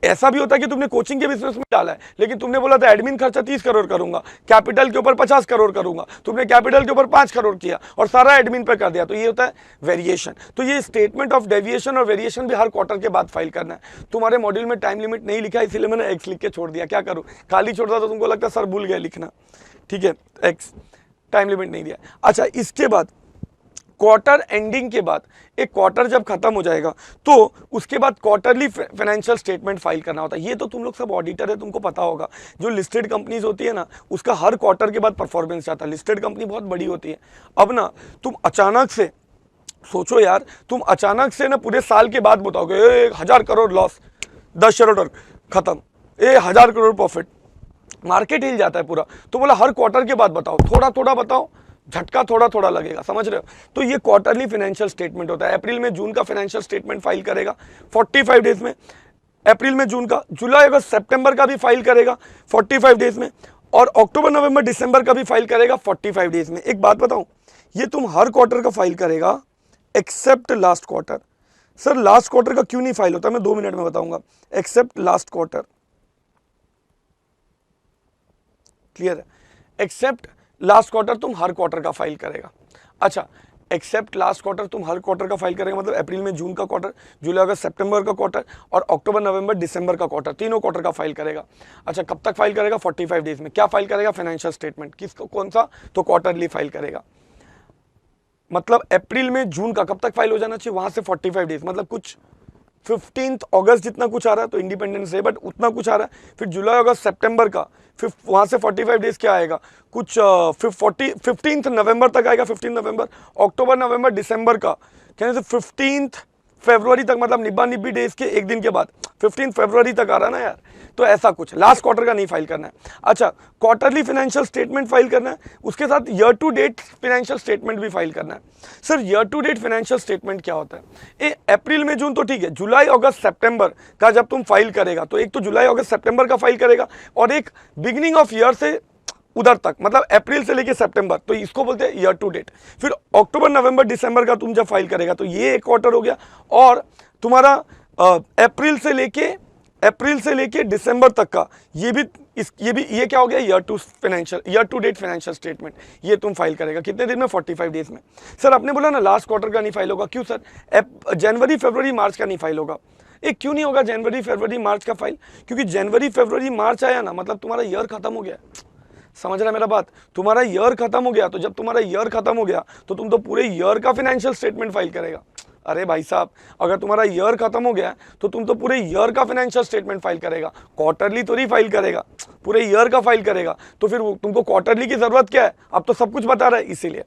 ऐसा भी होता है कि तुमने कोचिंग के बिजनेस में डाला है, लेकिन तुमने बोला था एडमिन खर्चा 30 करोड़ करूंगा, कैपिटल के ऊपर 50 करोड़ करूंगा, तुमने कैपिटल के ऊपर 5 करोड़ किया और सारा एडमिन पे कर दिया, तो ये होता है वेरिएशन। तो ये स्टेटमेंट ऑफ डेविएशन और वेरिएशन भी हर क्वार्टर के बाद फाइल करना है। तुम्हारे मॉड्यूल में टाइम लिमिट नहीं लिखा, इसीलिए मैंने एक्स लिख के छोड़ दिया। क्या करूँ, खाली छोड़ता तो तुमको लगता सर भूल गए लिखना, ठीक है, एक्स, टाइम लिमिट नहीं दिया। अच्छा, इसके बाद क्वार्टर एंडिंग के बाद, एक क्वार्टर जब खत्म हो जाएगा तो उसके बाद क्वार्टरली फाइनेंशियल स्टेटमेंट फाइल करना होता है। ये तो तुम लोग सब ऑडिटर है, तुमको पता होगा। जो लिस्टेड कंपनीज होती है ना, उसका हर क्वार्टर के बाद परफॉर्मेंस आता है। लिस्टेड कंपनी बहुत बड़ी होती है। अब ना तुम अचानक से सोचो यार, तुम अचानक से ना पूरे साल के बाद बताओगे 1000 करोड़ लॉस, 10 शेयर खत्म, 1000 करोड़ प्रॉफिट, मार्केट हिल जाता है पूरा। तो बोला हर क्वार्टर के बाद बताओ, थोड़ा थोड़ा बताओ, झटका थोड़ा थोड़ा लगेगा, समझ रहे हो? तो ये क्वार्टरली फाइनेंशियल स्टेटमेंट होता है। अप्रैल में जून का फाइनेंशियल स्टेटमेंट फाइल करेगा 45 डेज में, अप्रैल में जून का, जुलाई अगस्त सितंबर का भी फाइल करेगा 45 डेज में, और अक्टूबर नवंबर दिसंबर का भी फाइल करेगा 45 डेज में। एक बात बताऊं, ये तुम हर क्वार्टर का फाइल करेगा, except last quarter. Sir last quarter का क्यों नहीं फाइल होता, मैं 2 मिनट में बताऊंगा। एक्सेप्ट लास्ट क्वार्टर, क्लियर है। एक्सेप्ट लास्ट क्वार्टर तुम हर क्वार्टर का फाइल करेगा। अच्छा, एक्सेप्ट लास्ट क्वार्टर तुम हर क्वार्टर का फाइल करेगा, मतलब अप्रैल में जून का क्वार्टर, जुलाई अगस्त सितंबर का क्वार्टर और अक्टूबर नवंबर दिसंबर का क्वार्टर, तीनों क्वार्टर का फाइल करेगा। अच्छा, कब तक फाइल करेगा? 45 डेज में। क्या फाइल करेगा? Financial statement. किसको, कौन सा? तो क्वार्टरली फाइल करेगा। मतलब अप्रैल में जून का कब तक फाइल हो जाना चाहिए? वहां से 45 डेज, मतलब कुछ 15 अगस्त जितना कुछ आ रहा है तो इंडिपेंडेंस डे, बट उतना कुछ आ रहा है। फिर जुलाई अगस्त सितंबर का, फिर वहां से 45 डेज क्या आएगा? कुछ 15 नवंबर तक आएगा। 15 नवंबर, अक्टूबर नवंबर दिसंबर का, कहने से 15 फरवरी तक, मतलब 90 डेज के एक दिन के बाद 15 फरवरी तक आ रहा है ना यार। तो ऐसा कुछ लास्ट क्वार्टर का नहीं फाइल करना है। अच्छा, क्वार्टरली फाइनेंशियल स्टेटमेंट फाइल करना है, उसके साथ year to date financial statement भी फाइल करना है। Sir year to date financial statement क्या होता है? ये अप्रैल में जून तो ठीक है, जुलाई अगस्त सितंबर का जब तुम फाइल करेगा तो एक तो जुलाई अगस्त सितंबर का फाइल करेगा और एक बिगिनिंग ऑफ ईयर से उधर तक, मतलब अप्रैल से लेके सितंबर, तो इसको बोलते हैं ईयर टू डेट। फिर अक्टूबर नवंबर दिसंबर का तुम जब फाइल करेगा तो ये एक क्वार्टर हो गया। और तुम्हारा अप्रैल से लेके दिसंबर तक का ये क्या हो गया? Year to date financial statement, ये तुम फाइल करेगा कितने दिन में? 45 डेज में। सर आपने बोला ना लास्ट क्वार्टर का नहीं फाइल होगा, क्यों सर? जनवरी फरवरी मार्च का नहीं फाइल होगा। क्यों नहीं होगा जनवरी फरवरी मार्च का फाइल? क्योंकि जनवरी फरवरी मार्च आया ना, मतलब तुम्हारा ईयर खत्म हो गया। समझ रहा है मेरा बात? तुम्हारा ईयर खत्म हो गया, तो जब तुम्हारा ईयर खत्म हो गया तो तुम तो पूरे ईयर का फाइनेंशियल स्टेटमेंट फाइल करेगा। अरे भाई साहब, अगर तुम्हारा ईयर खत्म हो गया तो तुम तो पूरे ईयर का फाइनेंशियल स्टेटमेंट फाइल करेगा, क्वार्टरली तो नहीं फाइल करेगा, पूरे ईयर का फाइल करेगा। तो फिर तुमको क्वार्टरली की जरूरत क्या है? अब तो सब कुछ बता रहा है इसीलिए।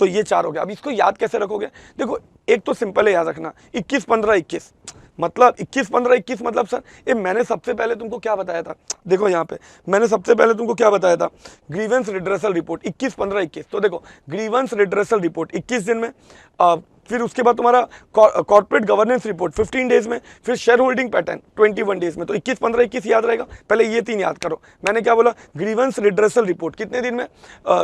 तो ये 4 हो गया। अब इसको याद कैसे रखोगे? देखो, एक तो सिंपल है याद रखना, 21-15-21, मतलब 21-15-21, मतलब सर ये मैंने सबसे पहले तुमको क्या बताया था? देखो यहाँ पे मैंने सबसे पहले तुमको क्या बताया था? Grievance redressal report 21-15-21। तो देखो, ग्रीवेंस रिड्रेसल रिपोर्ट 21 दिन में, फिर उसके बाद तुम्हारा कॉर्पोरेट गवर्नेंस रिपोर्ट 15 डेज में, फिर शेयर होल्डिंग पैटर्न 21 डेज में। तो 21-15-21 याद रहेगा। पहले ये 3 याद करो। मैंने क्या बोला? ग्रीवेंस रिड्रेसल रिपोर्ट कितने दिन में?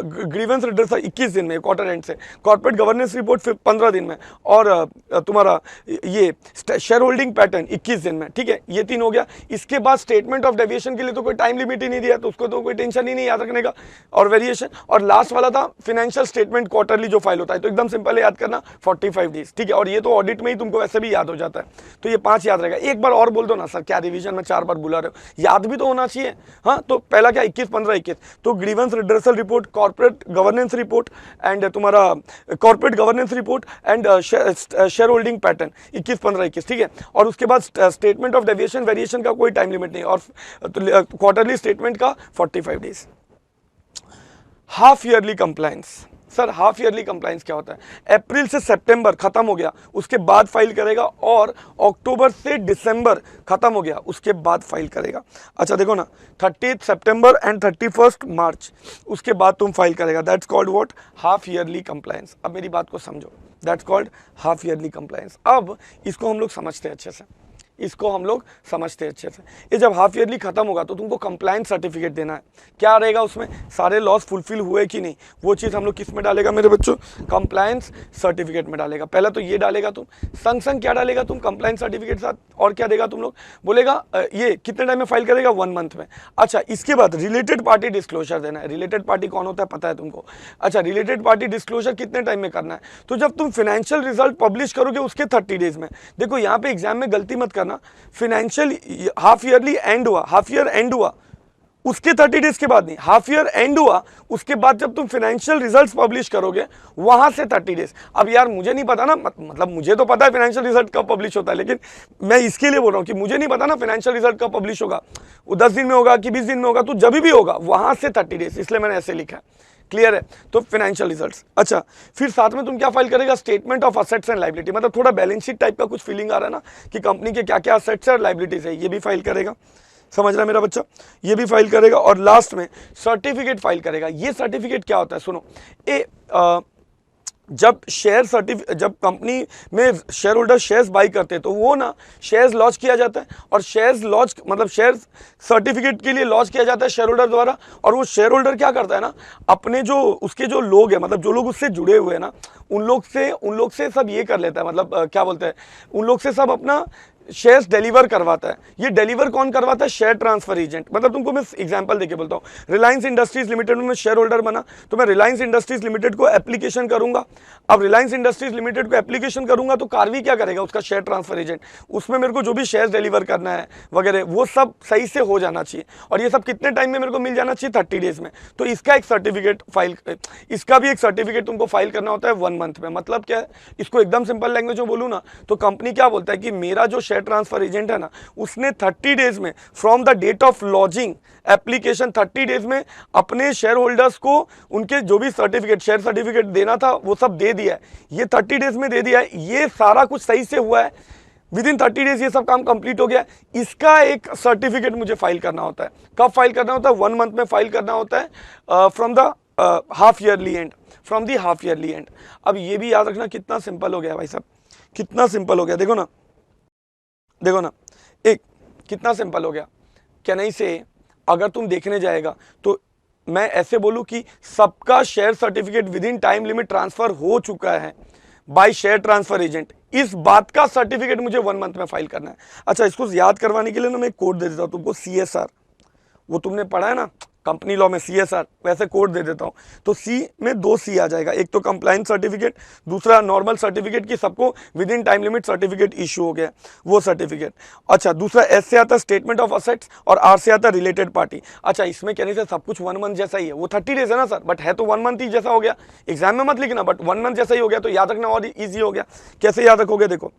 ग्रीवेंस रिड्रेसल 21 दिन में क्वार्टर एंड से, कॉर्पोरेट गवर्नेंस रिपोर्ट फिर 15 दिन में, और तुम्हारा ये शेयर होल्डिंग पैटर्न 21 दिन में। ठीक है, ये 3 हो गया। इसके बाद स्टेटमेंट ऑफ डेविएशन के लिए तो कोई टाइम लिमिट ही नहीं दिया, तो उसको तो कोई टेंशन ही नहीं याद रखने का, और वेरिएशन। और लास्ट वाला था फाइनेंशियल स्टेटमेंट क्वार्टरली जो फाइल होता है, तो एकदम सिंपल है याद करना, 45 डेज। ठीक है, और ये तो ऑडिट में ही तुमको वैसे भी याद हो जाता है। तो ये 5 याद रहेगा। एक बार और बोल दो ना सर, क्या रिवीजन में 4 बार बुला रहे हो? याद भी तो होना चाहिए। हाँ, तो पहला क्या? 21-15-21, तो grievance redressal report, corporate governance report and तुम्हारा corporate governance report and shareholding pattern 21-15-21। ठीक है, और उसके बाद स्टेटमेंट ऑफ डेविएशन वेरिएशन का कोई टाइम लिमिट नहीं, और क्वार्टरली स्टेटमेंट का 45 days. Half yearly compliance. Sir half yearly compliance क्या होता है? अप्रैल से सितंबर खत्म हो गया उसके बाद फाइल करेगा, और अक्टूबर से दिसंबर खत्म हो गया उसके बाद फाइल करेगा। अच्छा देखो ना, 30 सितंबर एंड 31 मार्च उसके बाद तुम फाइल करेगा। That's called what? Half yearly compliance. अब मेरी बात को समझो, that's called half yearly compliance. अब इसको हम लोग समझते हैं अच्छे से, इसको हम लोग समझते हैं अच्छे से। ये जब हाफ ईयरली खत्म होगा तो तुमको कंप्लायंस सर्टिफिकेट देना है। क्या रहेगा उसमें? सारे लॉस फुलफिल हुए कि नहीं, वो चीज़ हम लोग किस में डालेगा मेरे बच्चों? कंप्लायंस सर्टिफिकेट में डालेगा। पहले तो ये डालेगा तुम, संग संग क्या डालेगा तुम कंप्लायंस सर्टिफिकेट साथ, और क्या देगा तुम लोग? बोलेगा ये कितने टाइम में फाइल करेगा? 1 मंथ में। अच्छा, इसके बाद रिलेटेड पार्टी डिस्क्लोजर देना है। रिलेटेड पार्टी कौन होता है पता है तुमको? अच्छा, रिलेटेड पार्टी डिस्क्लोजर कितने टाइम में करना है? तो जब तुम फाइनेंशियल रिजल्ट पब्लिश करोगे उसके 30 डेज में। देखो यहाँ पे एग्जाम में गलती मत करना, फाइनेंशियल हाफ ईयरली एंड हुआ, हाफ ईयर एंड हुआ उसके 30 डेज के बाद नहीं, हाफ ईयर एंड हुआ उसके बाद जब तुम फाइनेंशियल रिजल्ट्स पब्लिश करोगे वहां से 30 डेज। अब यार मुझे नहीं पता ना, मतलब मुझे तो पता है फाइनेंशियल रिजल्ट कब पब्लिश होता है, लेकिन मैं इसके लिए बोल रहा हूं कि मुझे नहीं पता ना फाइनेंशियल रिजल्ट कब पब्लिश होगा, वो 10 दिन में होगा कि 20 दिन में होगा, तो जब भी होगा वहां से 30 डेज, इसलिए मैंने ऐसे लिखा है। क्लियर है? तो फाइनेंशियल रिजल्ट्स। अच्छा, फिर साथ में तुम क्या फाइल करेगा? Statement of assets and liability, मतलब थोड़ा बैलेंस शीट टाइप का कुछ फीलिंग आ रहा है ना कि कंपनी के क्या क्या असेट्स है और लायबिलिटीज है, ये भी फाइल करेगा। समझ रहा है मेरा बच्चा? ये भी फाइल करेगा। और लास्ट में सर्टिफिकेट फाइल करेगा। ये सर्टिफिकेट क्या होता है सुनो, जब कंपनी में शेयर होल्डर शेयर्स बाई करते हैं तो वो ना शेयर्स लॉन्च किया जाता है, और शेयर्स लॉन्च मतलब शेयर सर्टिफिकेट के लिए लॉन्च किया जाता है शेयर होल्डर द्वारा। और वो शेयर होल्डर क्या करता है ना, अपने जो उसके जो लोग हैं, मतलब जो लोग उससे जुड़े हुए हैं ना, उन लोग से सब ये कर लेता है, मतलब क्या बोलते हैं, उन लोग से सब अपना शेयर्स डिलीवर करवाता है। ये डिलीवर कौन करवाता है? Share transfer agent. मतलब तुमको मैं एग्जांपल देके बोलता हूँ, रिलायंस इंडस्ट्रीज लिमिटेड में मैं शेयर होल्डर बना, तो मैं रिलायंस इंडस्ट्रीज लिमिटेड को एप्लीकेशन करूंगा। अब रिलायंस इंडस्ट्रीज लिमिटेड को एप्लीकेशन करूंगा तो कार्वी क्या करेगा, उसका शेयर ट्रांसफर एजेंट, उसमें मेरे को जो भी शेयर डिलीवर करना है वगैरह वो सब सही से हो जाना चाहिए। और ये सब कितने टाइम में मेरे को मिल जाना चाहिए? 30 डेज में। तो इसका एक सर्टिफिकेट फाइल, इसका भी एक सर्टिफिकेट तुमको फाइल करना होता है 1 मंथ में। मतलब क्या है, इसको एकदम सिंपल लैंग्वेज में बोलूँ ना, तो कंपनी क्या बोलता है कि मेरा जो शेयर ट्रांसफर एजेंट है ना, उसने 30 डेज में from the date of launching application 30 days में अपने शेयर होल्डर्स को उनके जो भी सर्टिफिकेट, शेयर सर्टिफिकेट देना था वो सब दे दिया है। ये 30 डेज में दे दिया है, ये सारा कुछ सही से हुआ है, विद इन 30 डेज ये सब काम कंप्लीट हो गया। इसका एक सर्टिफिकेट मुझे फाइल करना होता है। कब फाइल करना होता है? 1 मंथ में फाइल करना होता है, from the half yearly and, from the half yearly and. अब ये भी याद रखना कितना सिंपल हो गया भाई साहब, कितना सिंपल हो गया। देखो ना, देखो ना, एक कितना सिंपल हो गया। चेन्नई से अगर तुम देखने जाएगा तो मैं ऐसे बोलूं कि सबका share certificate with in time limit transfer हो चुका है बाय शेयर ट्रांसफर एजेंट। इस बात का सर्टिफिकेट मुझे 1 मंथ में फाइल करना है। अच्छा, इसको याद करवाने के लिए ना मैं एक कोड दे देता हूं तुमको, CSR। वो तुमने पढ़ा है ना कंपनी लॉ में, CSR, वैसे कोड दे देता हूं। तो C में 2 C आ जाएगा, एक तो कंप्लायंस सर्टिफिकेट, दूसरा नॉर्मल सर्टिफिकेट की सबको with in time limit certificate issue हो गया, वो सर्टिफिकेट। अच्छा, दूसरा S से आता स्टेटमेंट ऑफ असेट्स, और R से आता रिलेटेड पार्टी। अच्छा, इसमें कहने से सब कुछ 1 मंथ जैसा ही है, वो 30 डेज है ना सर, बट है तो 1 मंथ ही जैसा हो गया। एग्जाम में मत लिखना, बट 1 मंथ जैसा ही हो गया, तो याद रखना और ईजी हो गया। कैसे याद रखोगे? देखो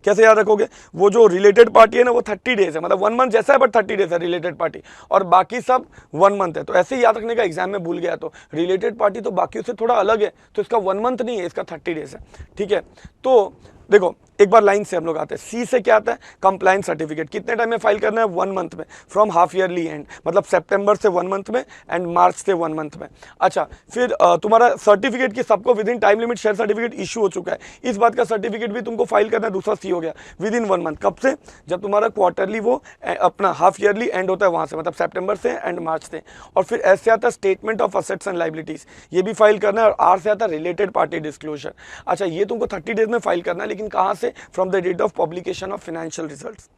कैसे याद रखोगे, वो जो रिलेटेड पार्टी है ना वो 30 डेज है, मतलब 1 मंथ जैसा है बट 30 डेज है रिलेटेड पार्टी, और बाकी सब 1 मंथ है। तो ऐसे ही याद रखने का, एग्जाम में भूल गया तो रिलेटेड पार्टी तो बाकी से थोड़ा अलग है, तो इसका 1 मंथ नहीं है, इसका 30 डेज है। ठीक है, तो देखो एक बार लाइन से हम लोग आते हैं। C से क्या आता है? Compliance certificate. कितने टाइम में फाइल करना है? 1 मंथ में, फ्रॉम हाफ ईयरली एंड, मतलब सितंबर से 1 मंथ में एंड मार्च से 1 मंथ में। अच्छा, फिर तुम्हारा सर्टिफिकेट की सबको with in time limit share certificate issue हो चुका है, इस बात का सर्टिफिकेट भी तुमको फाइल करना है। दूसरा C हो गया, विद इन 1 मंथ। कब से? जब तुम्हारा क्वार्टरली वो अपना हाफ ईयरली एंड होता है वहां से, मतलब सितंबर से एंड मार्च से। और फिर S से आता है statement of assets and liabilities, ये भी फाइल करना है। और R से आता है रिलेटेड पार्टी डिस्क्लोजर। अच्छा, ये तुमको 30 डेज में फाइल करना है, लेकिन कहाँ से? From the date of publication of financial results.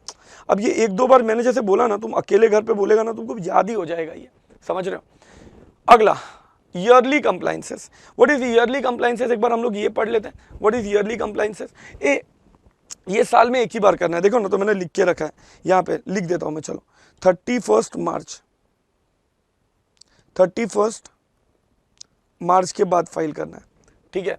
अब ये 1-2 बार मैंने जैसे बोला ना, तुम अकेले घर पे बोलेगा ना तुमको याद ही हो जाएगा, ये समझ रहे हो। अगला, yearly compliances. What is yearly compliances? एक बार हम लोग ये पढ़ लेते हैं, व्हाट इज ईयरली कंप्लायंसेस। ये साल में एक ही बार करना है। देखो ना, तो मैंने लिख के रखा है, यहाँ पे लिख देता हूं मैं, चलो 31 मार्च के बाद फाइल करना है। ठीक है,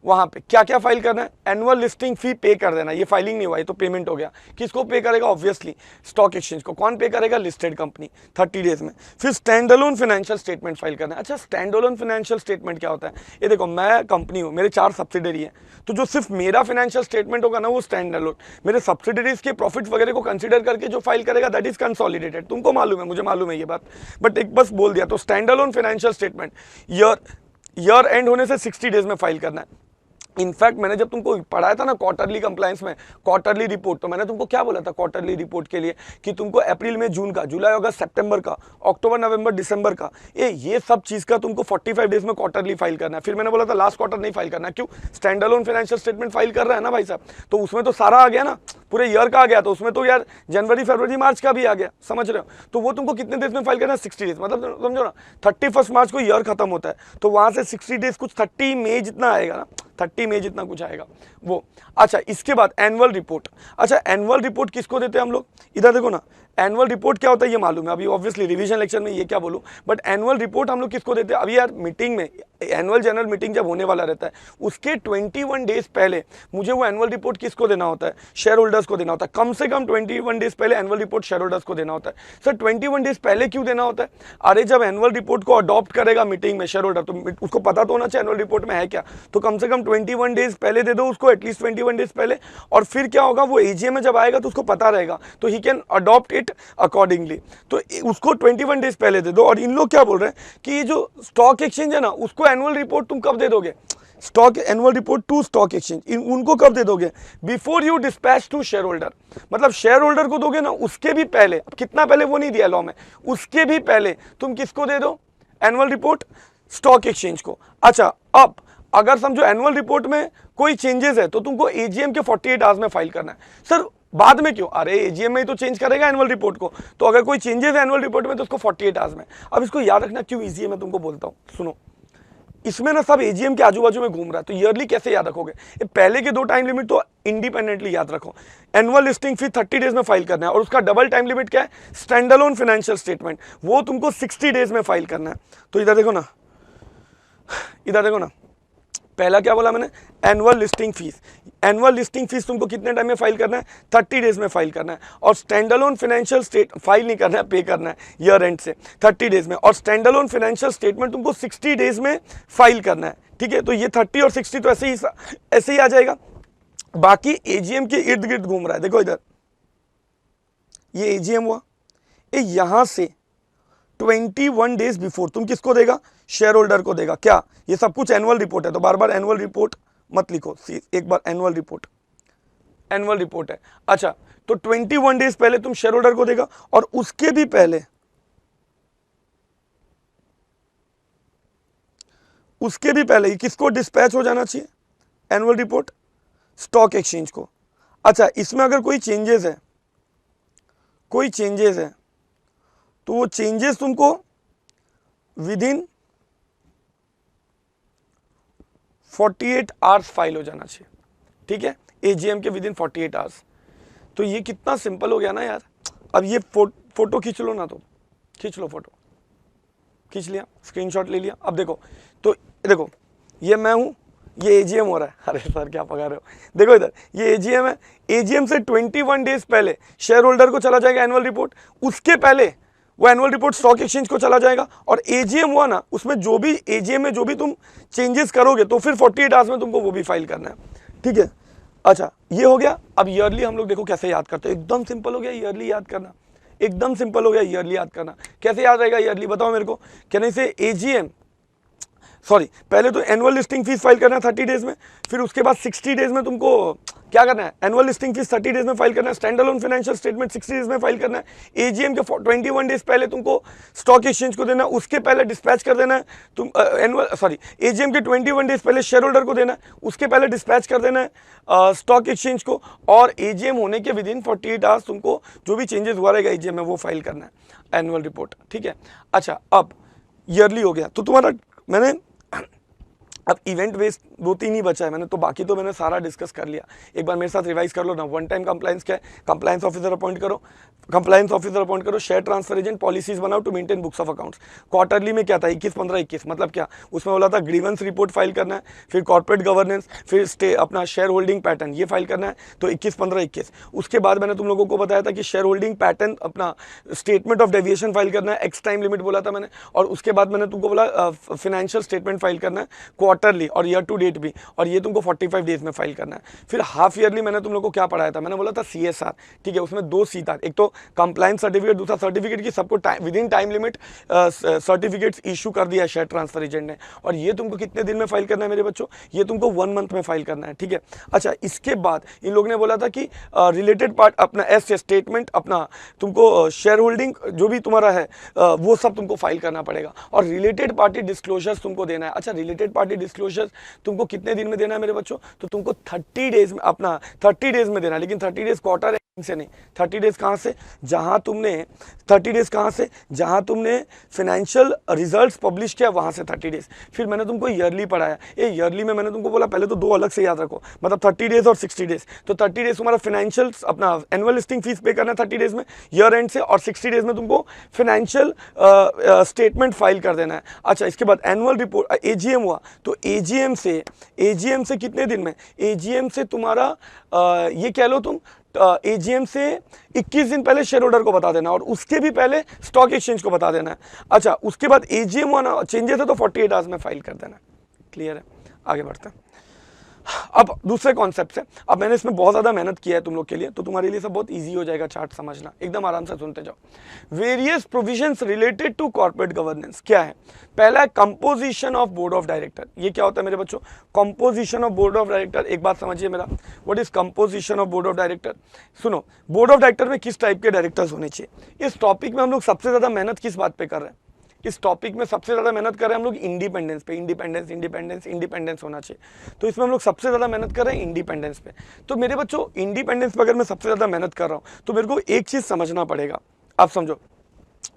वहां पे क्या क्या फाइल करना है? एनुअल लिस्टिंग फी पे कर देना। ये फाइलिंग नहीं हुआ, ये तो पेमेंट हो गया। किसको पे करेगा? ऑब्वियसली स्टॉक एक्सचेंज को। कौन पे करेगा? लिस्टेड कंपनी, 30 डेज में। फिर stand alone financial statement file करना है। अच्छा, स्टैंड अलोन फाइनेंशियल स्टेटमेंट क्या होता है? ये देखो, मैं कंपनी हूँ, मेरे 4 सब्सिडरी है, तो जो सिर्फ मेरा फाइनेंशियल स्टेटमेंट होगा ना वो स्टैंड अलोन। मेरे सब्सिडरीज के प्रॉफिट वगैरह को कंसिडर करके जो फाइल करेगा दैट इज कंसोलिडेटेड। तुमको मालूम है, मुझे मालूम है ये बात, बट एक बस बोल दिया। तो stand alone financial statement year and होने से 60 डेज में फाइल करना है। इनफैक्ट मैंने जब तुमको पढ़ाया था ना क्वार्टरली कंप्लायंस में, क्वार्टरली रिपोर्ट, तो मैंने तुमको क्या बोला था क्वार्टरली रिपोर्ट के लिए? कि तुमको अप्रैल में जून का, जुलाई अगस्त सितंबर का, अक्टूबर नवंबर दिसंबर का, ये सब चीज का तुमको 45 डेज में क्वार्टरली फाइल करना है। फिर मैंने बोला था लास्ट क्वार्टर नहीं फाइल करना। क्यों? Stand alone financial statement file कर रहा है ना भाई साहब, तो उसमें तो सारा आ गया ना, पूरे ईयर का आ गया, तो उसमें तो यार जनवरी फरवरी मार्च का भी आ गया, समझ रहे हो। तो वो तुमको कितने डेज में फाइल करना है? 60 डेज, मतलब समझो ना 31 मार्च को ईयर खत्म होता है, तो वहां से 60 डेज कुछ 30 मई जितना आएगा ना, 30 मई जितना कुछ आएगा वो। अच्छा, इसके बाद एनुअल रिपोर्ट। अच्छा, एनुअल रिपोर्ट किसको देते हैं हम लोग? इधर देखो ना, एनुअल रिपोर्ट क्या होता है ये मालूम है, अभी ऑब्वियसली रिवीजन लेक्चर में ये क्या बोलूं, बट एनुअल रिपोर्ट हम लोग किसको देते हैं? अभी यार मीटिंग में, एनुअल जनरल मीटिंग जब होने वाला रहता है उसके 21 डेज पहले मुझे वो एनुअल रिपोर्ट किसको देना होता है? शेयर होल्डर्स को देना होता है। कम से कम 21 डेज पहले एनुअल रिपोर्ट शेयर होल्डर्स को देना होता है। सर 21 डेज पहले क्यों देना होता है? अरे जब एनुअल रिपोर्ट को अडॉप्ट करेगा मीटिंग में शेयर होल्डर, तो उसको पता तो होना चाहिए एनुअल रिपोर्ट में है क्या, तो कम से कम 21 डेज पहले दे दो उसको, एटलीस्ट 21 डेज पहले। और फिर क्या होगा, वो एजीएम में जब आएगा तो उसको पता रहेगा, तो he can adopt it accordingly. तो उसको 21 डेज पहले दे दो। और इन लोग क्या बोल रहे हैं कि ये जो स्टॉक एक्सचेंज है ना, उसको एनुअल रिपोर्ट तुम कब दे दोगे? Stock annual report to stock exchange, उनको कब दे दोगे? Before you dispatch to shareholder, मतलब शेयर होल्डर को दोगे ना उसके भी पहले, अब कितना पहले वो नहीं दिया लॉ में, उसके भी पहले तुम किसको दे दो? एनुअल रिपोर्ट स्टॉक एक्सचेंज को। अच्छा, अब अगर समझो एनुअल रिपोर्ट में कोई चेंजेस है तो तुमको एजीएम के 48 आवर्स में फाइल करना है। सर बाद में क्यों? अरे एजीएम में ही तो चेंज करेगा एनुअल रिपोर्ट को, तो अगर कोई चेंजेस है एनुअल रिपोर्ट में तो उसको 48 आवर्स में। अब इसको याद रखना क्यों ईजी है, मैं तुमको बोलता हूँ, सुनो। इसमें ना सब एजीएम के आजू बाजू में घूम रहा है, तो ईयरली कैसे याद रखोगे? ये पहले के 2 टाइम लिमिट तो इंडिपेंडेंटली याद रखो। एनुअल लिस्टिंग फी 30 डेज में फाइल करना है, और उसका डबल टाइम लिमिट क्या है? स्टैंड अलोन फाइनेंशियल स्टेटमेंट, वो तुमको 60 डेज में फाइल करना है। तो इधर देखो ना, इधर देखो ना, पहला क्या बोला मैंने? Annual listing fees. Annual listing fees तुमको कितने टाइम में फाइल करना है? 30 डेज में फाइल करना है। और stand alone financial state file नहीं करना है, पे करना है ईयर एंड से 30 डेज में। और स्टैंड अलोन फाइनेंशियल स्टेटमेंट तुमको 60 डेज में फाइल करना है, ठीक है? तो ये 30 और 60 तो ऐसे ही आ जाएगा। बाकी एजीएम के इर्द गिर्द घूम रहा है, देखो इधर, ये एजीएम हुआ, ये यहां से 21 डेज बिफोर तुम किसको देगा? शेयर होल्डर को देगा। क्या? ये सब कुछ एनुअल रिपोर्ट है, तो बार बार एनुअल रिपोर्ट मत लिखो, एक बार एनुअल रिपोर्ट, एनुअल रिपोर्ट है। अच्छा, तो 21 डेज पहले तुम शेयर होल्डर को देगा, और उसके भी पहले, उसके भी पहले किसको डिस्पैच हो जाना चाहिए? एनुअल रिपोर्ट स्टॉक एक्सचेंज को। अच्छा, इसमें अगर कोई चेंजेस है, कोई चेंजेस है, तो वो चेंजेस तुमको विद इन 48 आवर्स फाइल हो जाना चाहिए, ठीक है? एजीएम के विद इन 48 आवर्स। तो ये कितना सिंपल हो गया ना यार। अब ये फोटो खींच लो ना, तो खींच लो, फोटो खींच लिया, स्क्रीनशॉट ले लिया। अब देखो, तो देखो ये मैं हूं, ये एजीएम हो रहा है। अरे सर क्या पका रहे हो? देखो इधर, ये एजीएम है। एजीएम से 21 डेज पहले शेयर होल्डर को चला जाएगा एनुअल रिपोर्ट, उसके पहले वो एनुअल रिपोर्ट स्टॉक एक्सचेंज को चला जाएगा। और एजीएम हुआ ना, उसमें जो भी एजीएम में जो भी तुम चेंजेस करोगे तो फिर 48 आवर्स में तुमको वो भी फाइल करना है, ठीक है? अच्छा, ये हो गया। अब ईयरली हम लोग देखो कैसे याद करते हैं, एकदम सिंपल हो गया ईयरली याद करना, एकदम सिंपल हो गया ईयरली याद करना। कैसे याद रहेगा ईयरली, बताओ मेरे को। कहने से एजीएम, सॉरी, पहले तो एनुअल लिस्टिंग फीस फाइल करना है 30 डेज में, फिर उसके बाद 60 डेज में तुमको क्या करना है? एनुअल लिस्टिंग फीस 30 डेज में फाइल करना है, stand alone financial statement 60 days में फाइल करना है। एजीएम के 21 डेज पहले तुमको स्टॉक एक्सचेंज को देना है, उसके पहले डिस्पैच कर देना है तुम एजीएम के 21 डेज पहले शेयर होल्डर को देना है, उसके पहले डिस्पैच कर देना है स्टॉक एक्सचेंज को। और एजीएम होने के विद इन 48 आवर्स तुमको जो भी चेंजेस हुआ रहेगा एजीएम में वो फाइल करना है एनुअल रिपोर्ट, ठीक है? अच्छा, अब ईयरली हो गया, तो तुम्हारा मैंने अब इवेंट बेस्ड 2-3 ही बचा है मैंने, तो बाकी तो मैंने सारा डिस्कस कर लिया। एक बार मेरे साथ रिवाइज कर लो ना। वन टाइम कंप्लायंस क्या है? कंप्लायंस ऑफिसर अपॉइंट करो, कंप्लायंस ऑफिसर अपॉइंट करो, शेयर ट्रांसफर एजेंट, पॉलिसीज बनाओ to maintain books of accounts. Quarterly में क्या था? 21-15-21, मतलब क्या उसमें बोला था? ग्रीवेंस रिपोर्ट फाइल करना है, फिर कॉर्पोरेट गवर्नेंस, फिर अपना शेयर होल्डिंग पैटर्न ये फाइल करना है, तो 21-15-21। उसके बाद मैंने तुम लोगों को बताया था कि शेयर होल्डिंग पैटर्न, अपना स्टेटमेंट ऑफ डेविएशन फाइल करना है, एक्स टाइम लिमिट बोला था मैंने। और उसके बाद मैंने तुमको बोला फाइनेंशियल स्टेटमेंट फाइल करना है क्वार्टरली और ईयर टू डेट भी, और ये तुमको 45 डेज में फाइल करना है। फिर हाफ ईयरली मैंने तुम लोग को क्या पढ़ाया था? मैंने बोला था सीएसआर, ठीक है? उसमें 2 सी था, एक तो कंप्लायंस सर्टिफिकेट, दूसरा सर्टिफिकेट की सबको with in time limit certificates issue कर दिया शेयर ट्रांसफर एजेंट ने। और ये तुमको कितने दिन में फाइल करना है मेरे बच्चों? ये तुमको 1 मंथ में फाइल करना है, ठीक है? अच्छा, इसके बाद इन लोग ने बोला था कि रिलेटेड पार्ट अपना एस स्टेटमेंट, अपना तुमको शेयर होल्डिंग जो भी तुम्हारा है वो सब तुमको फाइल करना पड़ेगा। और रिलेटेड पार्टी डिस्क्लोजर्स तुमको देना है। अच्छा, रिलेटेड पार्टी डिस्क्लोजर्स तुमको कितने दिन में देना है मेरे बच्चों? तो तुमको 30 डेज में, अपना 30 डेज में देना है, लेकिन 30 डेज क्वार्टर से नहीं। 30 डेज कहाँ से? जहां तुमने 30 डेज कहाँ से? जहां तुमने फाइनेंशियल रिजल्ट्स पब्लिश किया वहां से 30 डेज। फिर मैंने तुमको ईयरली पढ़ाया। ये ईयरली में मैंने तुमको बोला पहले तो 2 अलग से याद रखो, मतलब 30 डेज और 60 डेज। तो 30 डेज तुम्हारा फाइनेंशियल, अपना एनुअल लिस्टिंग फीस पे करना है 30 डेज में ईयर एंड से, और 60 डेज में तुमको फाइनेंशियल स्टेटमेंट फाइल कर देना है। अच्छा, इसके बाद एनुअल रिपोर्ट एजीएम हुआ, तो एजीएम से कितने दिन में? एजीएम से तुम्हारा ये कह लो तुम, एजीएम से 21 दिन पहले शेयर होल्डर को बता देना, और उसके भी पहले स्टॉक एक्सचेंज को बता देना है। अच्छा, उसके बाद एजीएम हुआ ना, चेंजेस है तो 48 आवर्स में फाइल कर देना। क्लियर है? आगे बढ़ते हैं। अब दूसरे कॉन्सेप्ट से, अब मैंने इसमें बहुत ज़्यादा मेहनत किया है तुम लोग के लिए, तो तुम्हारे लिए सब बहुत इजी हो जाएगा चार्ट समझना, एकदम आराम से सुनते जाओ। Various provisions related to corporate governance क्या है? पहला है composition of board of director. ये क्या होता है मेरे बच्चों? Composition of board of director, एक बात समझिए मेरा, what is composition of board of director? सुनो, बोर्ड ऑफ डायरेक्टर में किस टाइप के डायरेक्टर्स होने चाहिए। इस टॉपिक में हम लोग सबसे ज़्यादा मेहनत किस बात पे कर रहे हैं? इस टॉपिक में सबसे ज़्यादा मेहनत कर रहे हैं हम लोग इंडिपेंडेंस पे। इंडिपेंडेंस इंडिपेंडेंस इंडिपेंडेंस होना चाहिए, तो इसमें हम लोग सबसे ज़्यादा मेहनत कर रहे हैं इंडिपेंडेंस पे। तो मेरे बच्चों इंडिपेंडेंस पे अगर मैं सबसे ज़्यादा मेहनत कर रहा हूँ तो मेरे को एक चीज़ समझना पड़ेगा, आप समझो,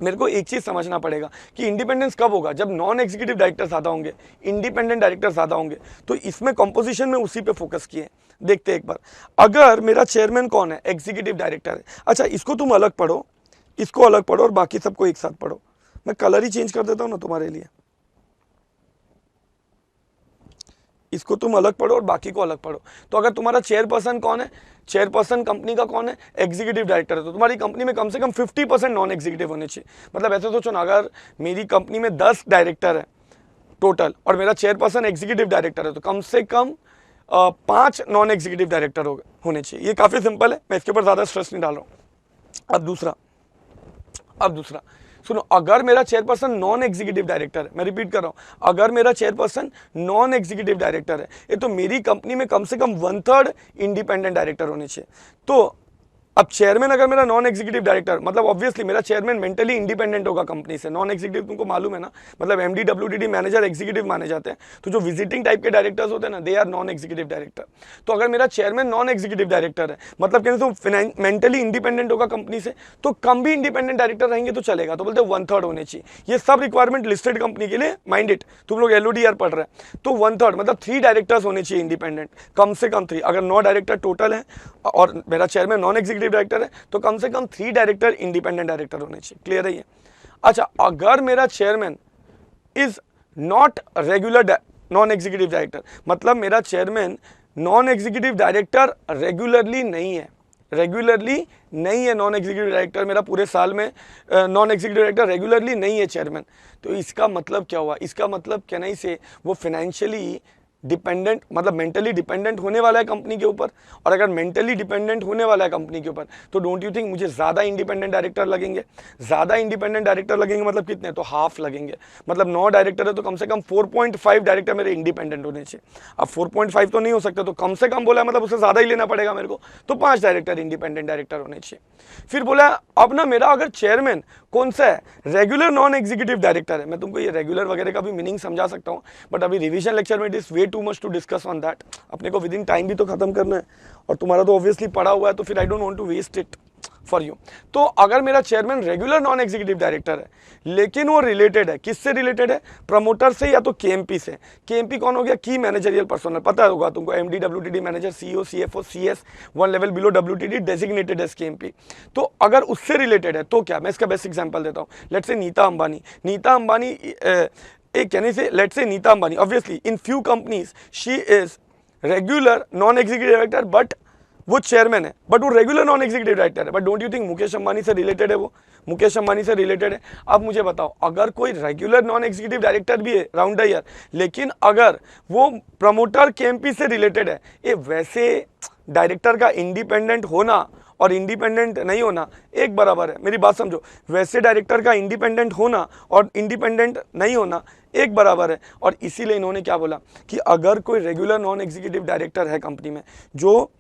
मेरे को एक चीज़ समझना पड़ेगा कि इंडिपेंडेंस कब होगा? जब नॉन एग्जीक्यूटिव डायरेक्टर ज़्यादा होंगे, इंडिपेंडेंट डायरेक्टर ज़्यादा होंगे। तो इसमें कंपोजिशन में उसी पे फोकस किए। देखते हैं एक बार, अगर मेरा चेयरमैन कौन है? एग्जीक्यूटिव डायरेक्टर है। अच्छा, इसको तुम अलग पढ़ो, इसको अलग पढ़ो और बाकी सबको एक साथ पढ़ो। मैं कलर ही चेंज कर देता हूं ना तुम्हारे लिए, इसको तुम अलग पढ़ो और बाकी को अलग पढ़ो। तो अगर तुम्हारा चेयरपर्सन कौन है? चेयरपर्सन कंपनी का कौन है? एग्जीक्यूटिव डायरेक्टर है। तो तुम्हारी कंपनी में कम से कम 50% नॉन एग्जीक्यूटिव होने चाहिए। मतलब ऐसे सोचो ना, अगर मेरी कंपनी में 10 डायरेक्टर है टोटल और मेरा चेयरपर्सन एग्जीक्यूटिव डायरेक्टर है, तो कम से कम 5 नॉन एग्जीक्यूटिव डायरेक्टर होने चाहिए। ये काफ़ी सिंपल है, मैं इसके ऊपर ज़्यादा स्ट्रेस नहीं डाल रहा हूँ। अब दूसरा सुनो, अगर मेरा चेयरपर्सन नॉन एग्जीक्यूटिव डायरेक्टर है, मैं रिपीट कर रहा हूं, अगर मेरा चेयरपर्सन नॉन एग्जीक्यूटिव डायरेक्टर है, ये तो मेरी कंपनी में कम से कम 1/3 इंडिपेंडेंट डायरेक्टर होने चाहिए। तो अब चेयरमैन अगर मेरा नॉन एग्जीक्यूटिव डायरेक्टर, मतलब ऑब्वियसली मेरा चेयरमैन मेंटली इंडिपेंडेंट होगा कंपनी से। नॉन एग्जीक्यूटिव तुमको मालूम है ना, मतलब एमडी डब्ल्यूटीडी मैनेजर एग्जीक्यूटिव माने जाते हैं। तो जो विजिटिंग टाइप के डायरेक्टर्स होते हैं ना, they are non executive director. तो अगर मेरा चेयरमैन नॉन एग्जीक्यूटिव डायरेक्टर है, मतलब कहने से मेंटली इंडिपेंडेंट होगा कंपनी से, तो कम भी इंडिपेंडेंट डायरेक्टर रहेंगे तो चलेगा। तो बोलते 1/3 होने चाहिए। ये सब रिक्वायरमेंट लिस्टेड कंपनी के लिए, माइंड इट, तुम लोग एलओडीआर पढ़ रहे हैं, तो 1/3 मतलब 3 डायरेक्टर्स होने चाहिए इंडिपेंडेंट, कम से कम 3। अगर 9 डायरेक्टर टोटल है और मेरा चेयरमैन नॉन एग्जीक्यूटिव डायरेक्टर है, तो कम से कम 3 डायरेक्टर इंडिपेंडेंट डायरेक्टर होने चाहिए। क्लियर है ये? अच्छा, अगर मेरा chairman is not regular non executive director, मतलब मेरा chairman non executive director regularly नहीं है, नॉन एग्जीक्यूटिव डायरेक्टर मेरा पूरे साल में नॉन एग्जीक्यूटिव डायरेक्टर रेगुलरली नहीं है चेयरमैन, तो इसका मतलब क्या हुआ? इसका मतलब कहना ही से वो फाइनेंशियली डिपेंडेंट, मतलब मेंटली डिपेंडेंट होने वाला है कंपनी के ऊपर। और अगर मेंटली डिपेंडेंट होने वाला है कंपनी के ऊपर, तो डोंट यू थिंक मुझे ज़्यादा इंडिपेंडेंट डायरेक्टर लगेंगे? ज़्यादा इंडिपेंडेंट डायरेक्टर लगेंगे मतलब कितने? तो हाफ लगेंगे। मतलब 9 डायरेक्टर है तो कम से कम 4.5 डायरेक्टर मेरे इंडिपेंडेंट होने चाहिए। अब 4.5 तो नहीं हो सकता, तो कम से कम बोला है, मतलब उससे ज़्यादा ही लेना पड़ेगा मेरे को, तो 5 डायरेक्टर इंडिपेंडेंट डायरेक्टर होने चाहिए। फिर बोला अब ना मेरा अगर चेयरमैन कौन सा है? रेगुलर नॉन एग्जीक्यूटिव डायरेक्टर है। मैं तुमको ये रेगुलर वगैरह का भी मीनिंग समझा सकता हूँ, बट अभी रिवीजन लेक्चर में it is way too much to discuss on that. अपने को विद इन टाइम भी तो खत्म करना है, और तुम्हारा तो ऑब्वियसली पड़ा हुआ है, तो फिर I don't want to waste it for you. तो अगर मेरा chairman regular non executive director है, लेकिन वो रिलेटेड है, किससे रिलेटेड है? प्रमोटर से या तो केएमपी से। केएमपी कौन हो गया? की मैनेजरियल पर्सनल, पता होगा तुमको, MD WTD manager, CEO, CFO, CS, 1 level below WTD designated as KMP. तो अगर उससे रिलेटेड है तो क्या? मैं इसका बेस्ट एग्जांपल देता हूँ। लेट्स से नीता अंबानी एक कहने से, let's say Nita Ambani, obviously in few companies she is regular non executive director, but वो चेयरमैन है, बट वो रेगुलर नॉन एग्जीक्यूटिव डायरेक्टर है। But don't you think Mukesh Ambani से रिलेटेड है? वो मुकेश अंबानी से रिलेटेड है। अब मुझे बताओ, अगर कोई रेगुलर नॉन एग्जीक्यूटिव डायरेक्टर भी है राउंड द ईयर, लेकिन अगर वो प्रमोटर केएमपी से रिलेटेड है, ये वैसे डायरेक्टर का इंडिपेंडेंट होना और इंडिपेंडेंट नहीं होना एक बराबर है। मेरी बात समझो, वैसे डायरेक्टर का इंडिपेंडेंट होना और इंडिपेंडेंट नहीं होना एक बराबर है। और इसीलिए इन्होंने क्या बोला कि अगर कोई रेगुलर नॉन एग्जीक्यूटिव डायरेक्टर है कंपनी में जो